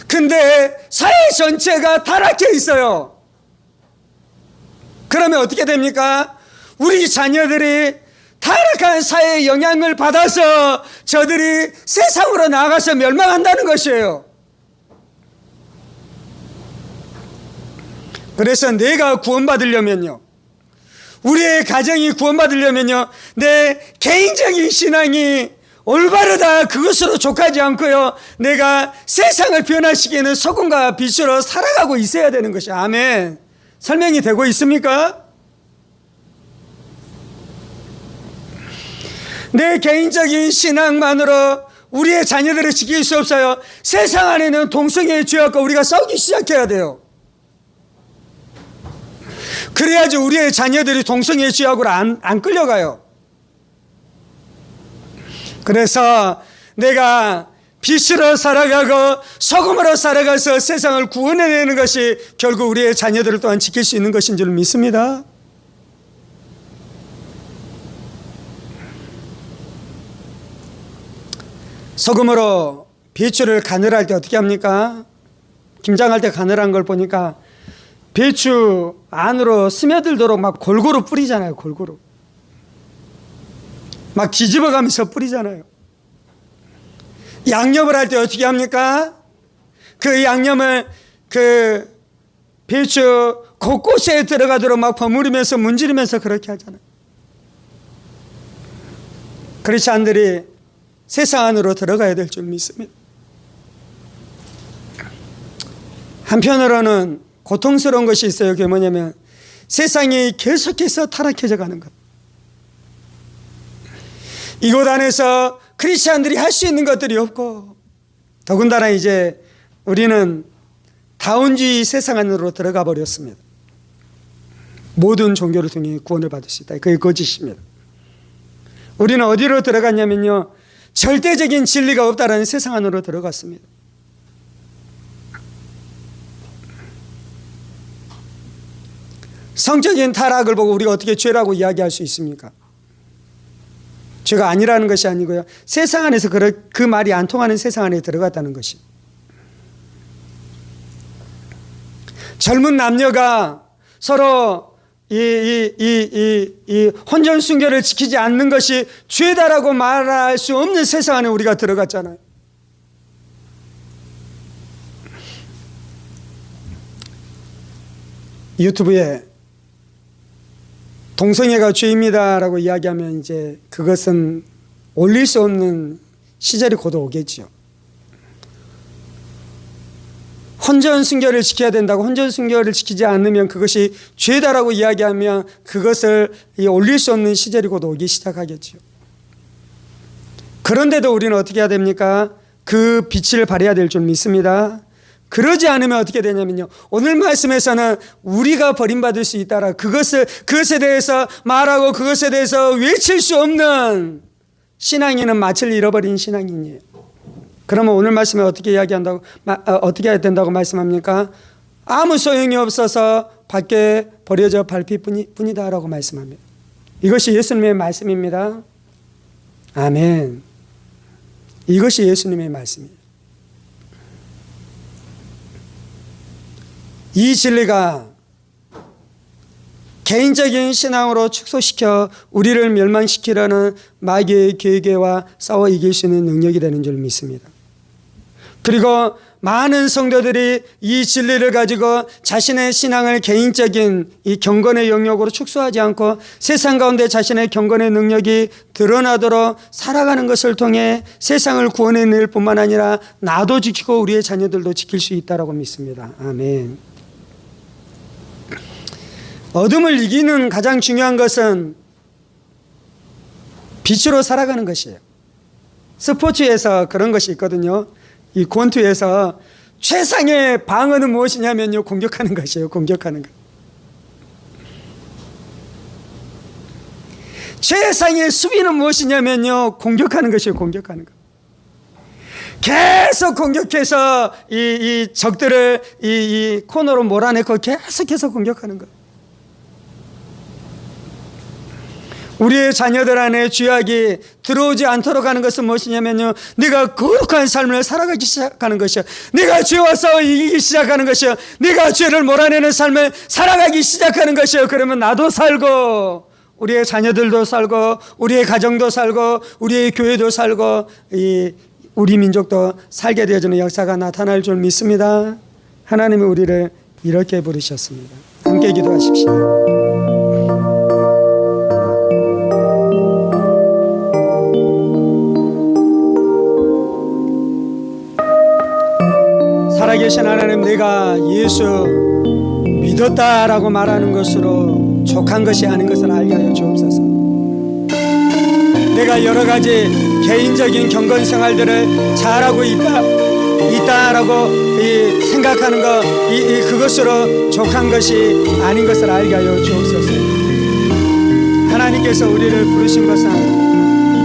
근데 사회 전체가 타락해 있어요. 그러면 어떻게 됩니까? 우리 자녀들이 타락한 사회의 영향을 받아서 저들이 세상으로 나가서 멸망한다는 것이에요. 그래서 내가 구원받으려면요, 우리의 가정이 구원받으려면요, 내 개인적인 신앙이 올바르다 그것으로 족하지 않고요, 내가 세상을 변화시키는 소금과 빛으로 살아가고 있어야 되는 것이. 아멘. 설명이 되고 있습니까? 내 개인적인 신앙만으로 우리의 자녀들을 지킬 수 없어요. 세상 안에는 동성애의 죄악과 우리가 싸우기 시작해야 돼요. 그래야지 우리의 자녀들이 동성애의 죄악으로 안 끌려가요. 그래서 내가 빛으로 살아가고 소금으로 살아가서 세상을 구원해내는 것이 결국 우리의 자녀들을 또한 지킬 수 있는 것인 줄 믿습니다. 소금으로 배추를 가늘할 때 어떻게 합니까? 김장할 때 가늘한 걸 보니까 배추 안으로 스며들도록 막 골고루 뿌리잖아요. 골고루 막 뒤집어가면서 뿌리잖아요. 양념을 할 때 어떻게 합니까? 그 양념을 그 배추 곳곳에 들어가도록 막 버무리면서 문지르면서 그렇게 하잖아요. 크리스찬들이 세상 안으로 들어가야 될 줄 믿습니다. 한편으로는 고통스러운 것이 있어요. 그게 뭐냐면 세상이 계속해서 타락해져 가는 것. 이곳 안에서 크리스찬들이 할 수 있는 것들이 없고, 더군다나 이제 우리는 다운주의 세상 안으로 들어가 버렸습니다. 모든 종교를 통해 구원을 받을 수 있다. 그게 거짓입니다. 우리는 어디로 들어갔냐면요, 절대적인 진리가 없다라는 세상 안으로 들어갔습니다. 성적인 타락을 보고 우리가 어떻게 죄라고 이야기할 수 있습니까? 죄가 아니라는 것이 아니고요, 세상 안에서 그 말이 안 통하는 세상 안에 들어갔다는 것이. 젊은 남녀가 서로 이 혼전 순결을 지키지 않는 것이 죄다라고 말할 수 없는 세상 안에 우리가 들어갔잖아요. 유튜브에 동성애가 죄입니다라고 이야기하면 이제 그것은 올릴 수 없는 시절이 곧 오겠죠. 혼전 순결을 지켜야 된다고 혼전 순결을 지키지 않으면 그것이 죄다라고 이야기하면 그것을 올릴 수 없는 시절이 곧 오기 시작하겠죠. 그런데도 우리는 어떻게 해야 됩니까? 그 빛을 발해야 될 줄 믿습니다. 그러지 않으면 어떻게 되냐면요, 오늘 말씀에서는 우리가 버림받을 수 있다라, 그것에 대해서 말하고 그것에 대해서 외칠 수 없는 신앙인은 맏을 잃어버린 신앙인이에요. 그러면 오늘 말씀에 어떻게 해야 된다고 말씀합니까? 아무 소용이 없어서 밖에 버려져 밟힐 뿐이다라고 말씀합니다. 이것이 예수님의 말씀입니다. 아멘. 이것이 예수님의 말씀이에요. 이 진리가 개인적인 신앙으로 축소시켜 우리를 멸망시키려는 마귀의 계획과 싸워 이길 수 있는 능력이 되는 줄 믿습니다. 그리고 많은 성도들이 이 진리를 가지고 자신의 신앙을 개인적인 이 경건의 영역으로 축소하지 않고 세상 가운데 자신의 경건의 능력이 드러나도록 살아가는 것을 통해 세상을 구원해낼 뿐만 아니라 나도 지키고 우리의 자녀들도 지킬 수 있다고 믿습니다. 아멘. 어둠을 이기는 가장 중요한 것은 빛으로 살아가는 것이에요. 스포츠에서 그런 것이 있거든요. 이 권투에서 최상의 방어는 무엇이냐면요, 공격하는 것이에요. 공격하는 것. 최상의 수비는 무엇이냐면요, 공격하는 것이에요. 공격하는 것. 계속 공격해서 이 적들을 이 코너로 몰아내고 계속해서 공격하는 것. 우리의 자녀들 안에 죄악이 들어오지 않도록 하는 것은 무엇이냐면요, 내가 거룩한 삶을 살아가기 시작하는 것이요, 내가 죄와 싸워 이기기 시작하는 것이요, 내가 죄를 몰아내는 삶을 살아가기 시작하는 것이요. 그러면 나도 살고 우리의 자녀들도 살고 우리의 가정도 살고 우리의 교회도 살고 우리 민족도 살게 되어지는 역사가 나타날 줄 믿습니다. 하나님이 우리를 이렇게 부르셨습니다. 함께 기도하십시오. 살아계신 하나님, 내가 예수 믿었다라고 말하는 것으로 족한 것이 아닌 것을 알게 하여 주옵소서. 내가 여러 가지 개인적인 경건 생활들을 잘하고 있다라고 생각하는 것, 그것으로 족한 것이 아닌 것을 알게 하여 주옵소서. 하나님께서 우리를 부르신 것은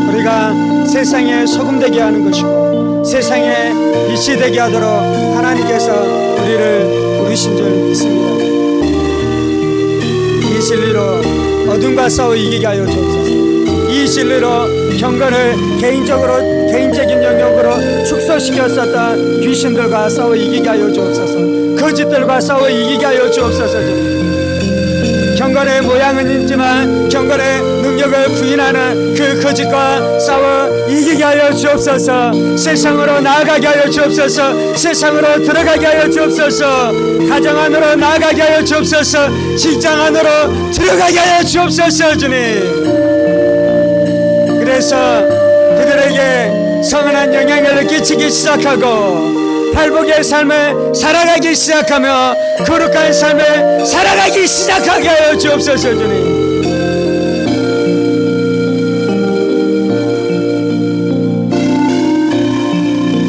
우리가 세상에 소금 되게 하는 것이고 세상에 빛이 되게 하도록 하나님께서 우리를 부르신 줄 믿습니다. 이 진리로 어둠과 싸워 이기게 하여 주옵소서. 이 진리로 경건을 개인적인 영역으로 축소시켰었던 귀신들과 싸워 이기게 하여 주옵소서. 거짓들과 싸워 이기게 하여 주옵소서. 경건의 모양은 있지만 경건의 능력을 부인하는 그 거짓과 싸워 이기게 하여 주옵소서. 세상으로 나아가게 하여 주옵소서. 세상으로 들어가게 하여 주옵소서. 가정 안으로 나아가게 하여 주옵소서. 직장 안으로 들어가게 하여 주옵소서. 주님, 그래서 그들에게 성은한 영향을 끼치기 시작하고 팔복의 삶을 살아가기 시작하며 거룩한 삶을 살아가기 시작하게 하여 주옵소서. 주님,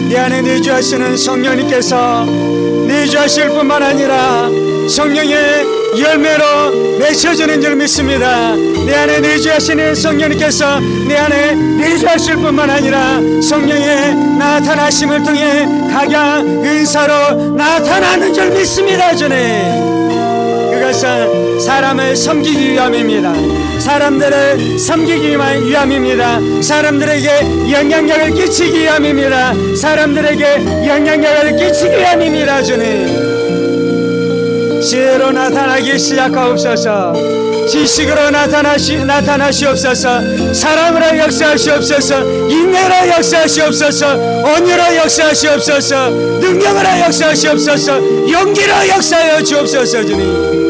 내 안에 내주하시는 성령님께서 내주하실 뿐만 아니라 성령의 열매로 맺혀지는 줄 믿습니다. 내 안에 내주하시는 성령님께서 내 안에 내주하실 뿐만 아니라 성령의 나타나심을 통해 각양 은사로 나타나는 줄 믿습니다. 주님, 그것은 사람을 섬기기 위함입니다. 사람들을 섬기기 위함입니다. 사람들에게 영향력을 끼치기 위함입니다. 사람들에게 영향력을 끼치기 위함입니다. 주님, 지혜로 나타나기 시작하옵소서. 지식으로 나타나시옵소서. 사랑으로 역사하시옵소서. 인내로 역사하시옵소서. 온유로 역사하시옵소서. 능력으로 역사하시옵소서. 용기로 역사하여 주옵소서. 주님,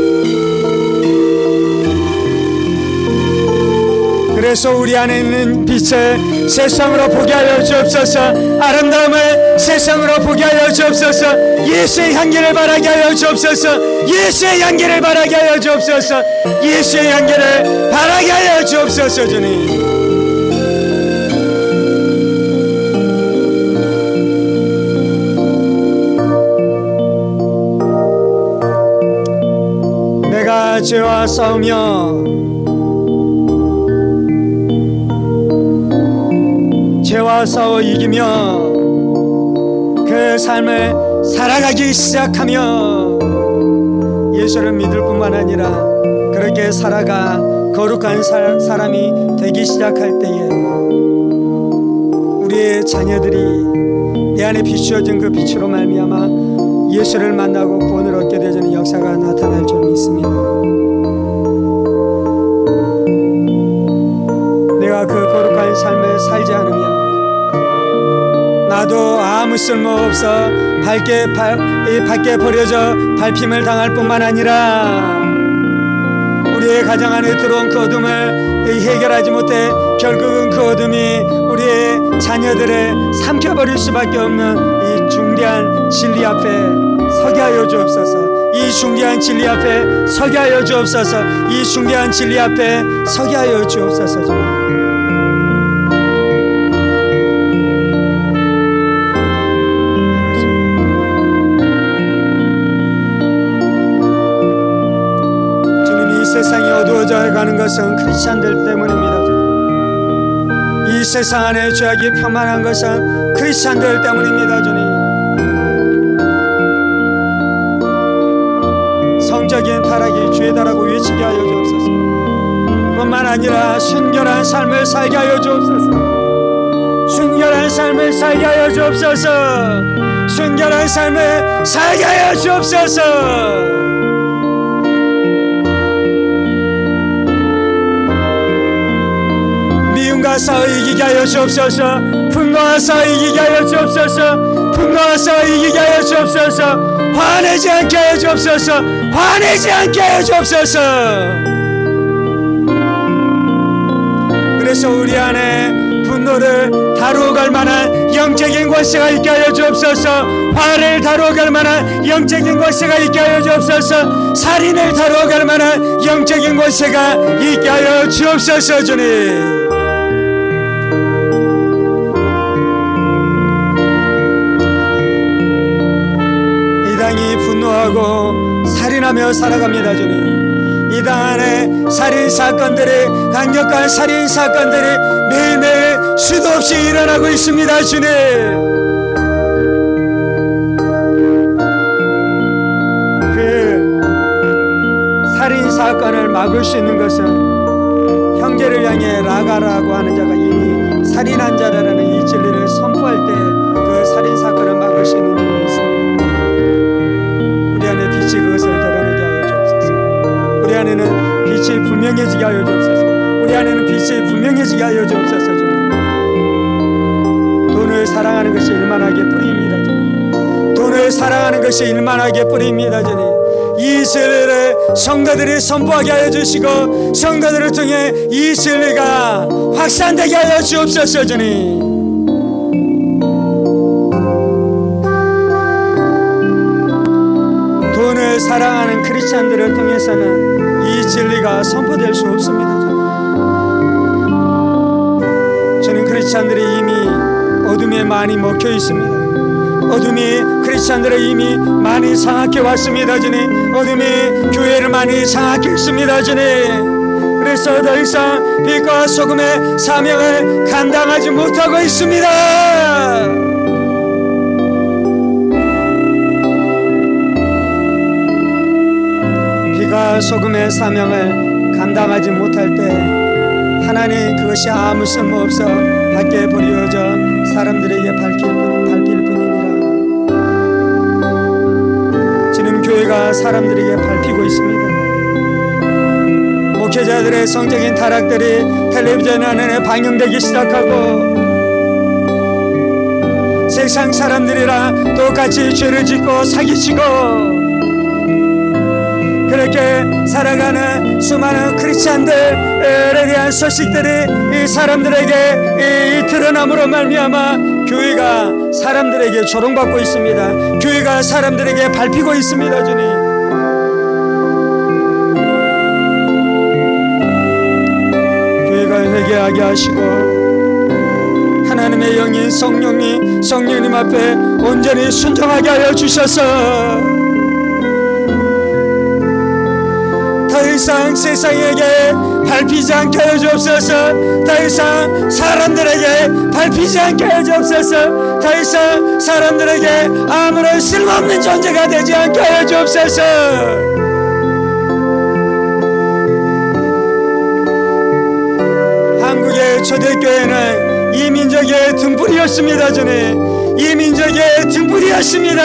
그래서 우리 안에 있는 빛을 세상으로 보게 하여 주옵소서. 아름다움을 세상으로 보게 하여 주옵소서. 예수의 향기를 바라게 하여 주옵소서. 예수의 향기를 바라게 하여 주옵소서. 예수의 향기를 바라게 하여 주옵소서. 주님, 내가 죄와 싸우며 죄와 싸워 이기며 그 삶을 살아가기 시작하며 예수를 믿을 뿐만 아니라 그렇게 살아가 거룩한 사람이 되기 시작할 때에 우리의 자녀들이 내 안에 비추어진 그 빛으로 말미암아 예수를 만나고 구원을 얻게 되는 역사가 나타날 줄 믿습니다. 내가 그 거룩한 삶을 살지 않으면 나도 아무 쓸모없어 밖에 버려져 밟힘을 당할 뿐만 아니라 우리의 가정 안에 들어온 그 어둠을 해결하지 못해 결국은 그 어둠이 우리의 자녀들을 삼켜버릴 수밖에 없는 이 중대한 진리 앞에 서게 하여 주옵소서. 이 중대한 진리 앞에 서게 하여 주옵소서. 이 중대한 진리 앞에 서게 하여 주옵소서. 세상이 어두워져 가는 것은 크리스찬들 때문입니다. 이 세상 안에 죄악이 평만한 것은 크리스찬들 때문입니다. 주님, 성적인 타락이 죄다라고 외치게 하여 주옵소서. 뿐만 아니라 순결한 삶을 살게 하여 주옵소서. 순결한 삶을 살게 하여 주옵소서. 순결한 삶을 살게 하여 주옵소서. 미움과 싸워 이기게 하여 주옵소서. 분노와 싸워 이기게 하여 주옵소서. 분노와 싸워 이기게 하여 주옵소서. 화내지 않게 하여 주옵소서. 화내지 않게 하여 주옵소서. 그래서 우리 안에 분노를 다루어갈 만한 영적인 권세가 있게 하여 주옵소서. 화를 다루어갈 만한 영적인 권세가 있게 하여 주옵소서. 살인을 다루어갈 만한 영적인 권세가 있게 하여 주옵소서. 주님, 분노하고 살인하며 살아갑니다. 주님, 이 당 안에 살인사건들이, 강력한 살인사건들이 매일매일 수도 없이 일어나고 있습니다. 주님, 그 살인사건을 막을 수 있는 것은 형제를 향해 라가라고 하는 자가 이미 살인한 자라는 이 진리를 선포할 때 그 살인 사건을 막을 수 있는 줄 믿습니다. 우리 안에 빛이 그것을 드러내게 하여 주옵소서. 우리 안에는 빛이 분명해지게 하여 주옵소서. 우리 안에는 빛이 분명해지게 하여 주옵소서. 돈을 사랑하는 것이 일만하게 뿌리입니다. 돈을 사랑하는 것이 일만하게 뿌리입니다. 이 진리를 성도들이 선포하게 하여 주시고 성도들을 통해 이 진리가 확산되게 하여 주옵소서. 돈을 사랑하는 크리스찬들을 통해서는 이 진리가 선포될 수 없습니다. 저는 크리스찬들이 이미 어둠에 많이 먹혀 있습니다. 어둠이 크리스찬들을 이미 많이 장악해 왔습니다. 어둠이 교회를 많이 장악했습니다. 그래서 더 이상 빛과 소금의 사명을 감당하지 못하고 있습니다. 빛과 소금의 사명을 감당하지 못할 때 하나님 그것이 아무 쓸모없어 밖에 버려져 사람들에게 밝힐 뿐입니다. 지금 교회가 사람들에게 밟히고 있습니다. 목회자들의 성적인 타락들이 텔레비전 안에 방영되기 시작하고 세상 사람들이랑 똑같이 죄를 짓고 사기치고 그렇게 살아가는 수많은 크리스찬들에 대한 소식들이 이 사람들에게 드러남으로 말미암아 교회가 사람들에게 조롱받고 있습니다. 교회가 사람들에게 밟히고 있습니다. 주님, 교회가 회개하게 하시고 하나님의 영인 성령님 앞에 온전히 순종하게 하여 주셔서 더 이상 세상에게 밟히지 않게 하여 주옵소서. 더 이상 사람들에게 밟히지 않게 하여 주옵소서. 더 이상 사람들에게 아무런 쓸모없는 존재가 되지 않게 하여 주옵소서. 한국의 초대교회는 이 민족의 등불이었습니다. 이 민족의 등불이었습니다.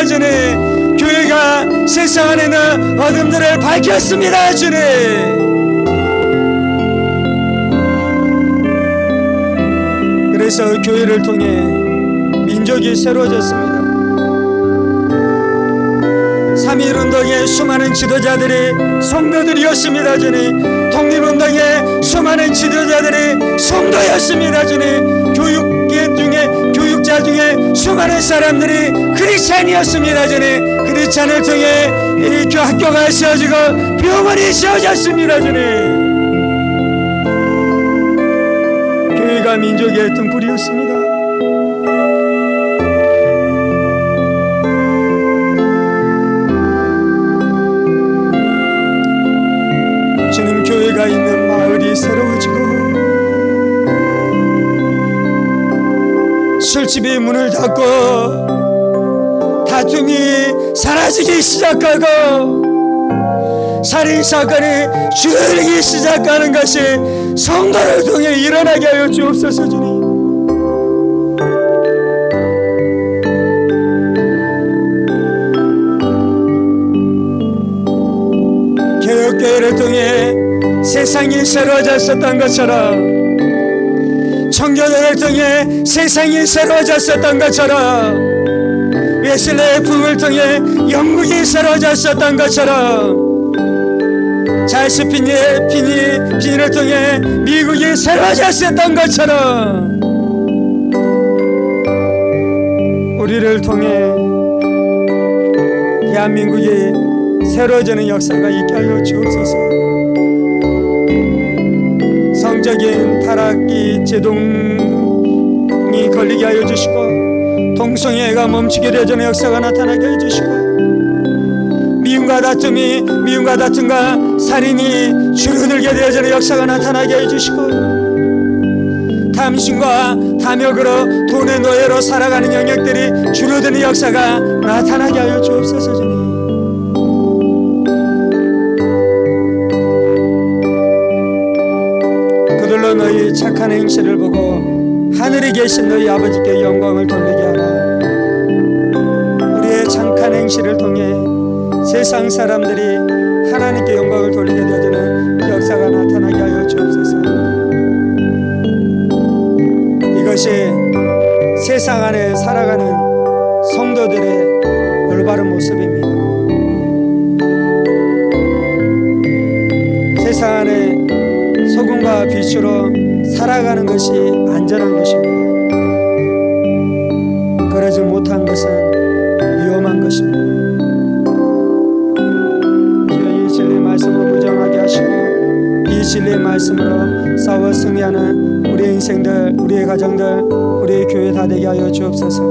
교회가 세상 안에는 어둠들을 밝혔습니다. 주님, 그래서 교회를 통해 민족이 새로워졌습니다. 3.1운동의 수많은 지도자들이 성도들이었습니다. 주님, 독립운동의 수많은 지도자들이 성도였습니다. 주님, 교육자 중에 수많은 사람들이 크리스찬이었습니다. 주님, 크리스찬을 통해 이 학교가 세워지고 병원이 세워졌습니다. 주님, 교회가 민족의 등불이었습니다. 주님, 교회가 있는 마을이 새로워지고 술집이 문을 닫고 다툼이 사라지기 시작하고 살인사건이 줄어들기 시작하는 것이 성도를 통해 일어나게 하여 주옵소서. 주님, 개혁교회를 통해 세상이 새로워졌었던 것처럼 청교도를 통해 세상이 새로워졌었던 것처럼 웨슬레의 부흥을 통해 영국이 새로워졌었던 것처럼 찰스 핀을 통해 미국이 새로워졌었던 것처럼 우리를 통해 대한민국이 새로워지는 역사가 있게 하여 주옵소서. 성적인 타락이 제동이 걸리게 하여 주시고 동성애가 멈추게 되는 역사가 나타나게 해 주시고 미움과 다툼과 살인이 줄어들게 되어지는 역사가 나타나게 해 주시고 탐심과 탐욕으로 돈의 노예로 살아가는 영역들이 줄어드는 역사가 나타나게 하여 주옵소서. 주님, 착한 행실을 보고 하늘에 계신 너희 아버지께 영광을 돌리게 하라. 우리의 착한 행실을 통해 세상 사람들이 하나님께 영광을 돌리게 되어지는 역사가 나타나게 하여 주옵소서. 이것이 세상 안에 살아가는 성도들의 올바른 모습입니다. 세상 안에 소금과 빛으로 살아가는 것이 안전한 것입니다. 그러지 못한 것은 위험한 것입니다. 주여, 이 진리의 말씀을 무장하게 하시고 이 진리의 말씀으로 싸워 승리하는 우리의 인생들, 우리의 가정들, 우리의 교회 다 되게 하여 주옵소서.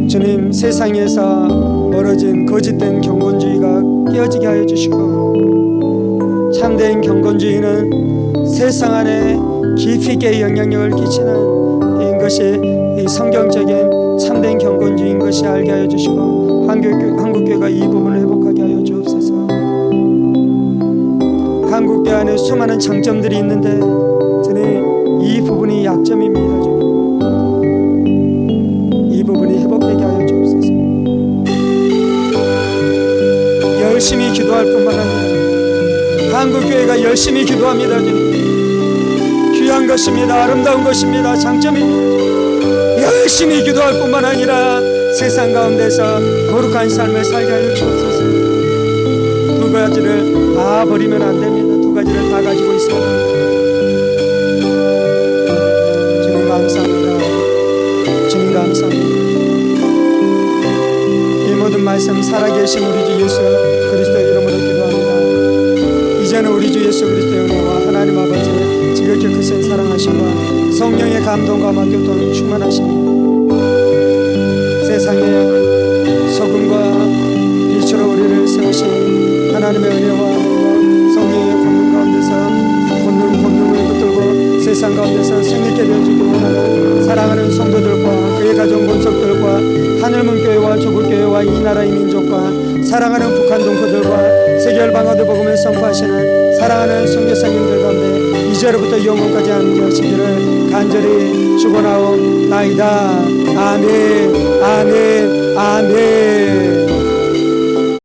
주님, 세상에서 멀어진 거짓된 경건주의가 깨어지게 하여 주시고 참된 경건주의는 세상 안에 깊이 있게 영향력을 끼치는 것이 이 성경적인 참된 경건주의인 것이 알게 하여 주시고 한국교회가 이 부분을 회복하게 하여 주옵소서. 한국교회 안에 수많은 장점들이 있는데 저는 이 부분이 약점입니다. 주님, 이 부분이 회복되게 하여 주옵소서. 열심히 기도할 뿐만 아니라 한국교회가 열심히 기도합니다. 주님, 귀한 것입니다. 아름다운 것입니다. 장점입니다. 열심히 기도할 뿐만 아니라 세상 가운데서 거룩한 삶을 살게 하여 주옵소서. 두 가지를 다 버리면 안 됩니다. 두 가지를 다 가지고 있어야 합니다. 주님 감사합니다. 주님 감사합니다. 이 모든 말씀 살아계신 우리 주 예수 그리스도 이름으로 기도합니다. 이제는 우리 주 예수 그리스도의 은혜와 하나님 아버지의 지극히 크신 사랑하심과 성령의 감동과 맡겨도 충만하시니 세상에 소금과 빛으로 우리를 세우신 하나님의 은혜와 성령의 권능 가운데서 권능을 붙들고 세상 가운데서 생기게 되어주기 원하는 사랑하는 성도들과 그의 가정 본속들과 하늘문교회와 조국교회와 이 나라의 민족과 사랑하는 북한 동포들과 세계 열방어도 복음을 선포하시는 사랑하는 선교사님들 가운데 이제로부터 영원까지 함께 하시기를 간절히 축원하옵나이다. 아멘, 아멘, 아멘.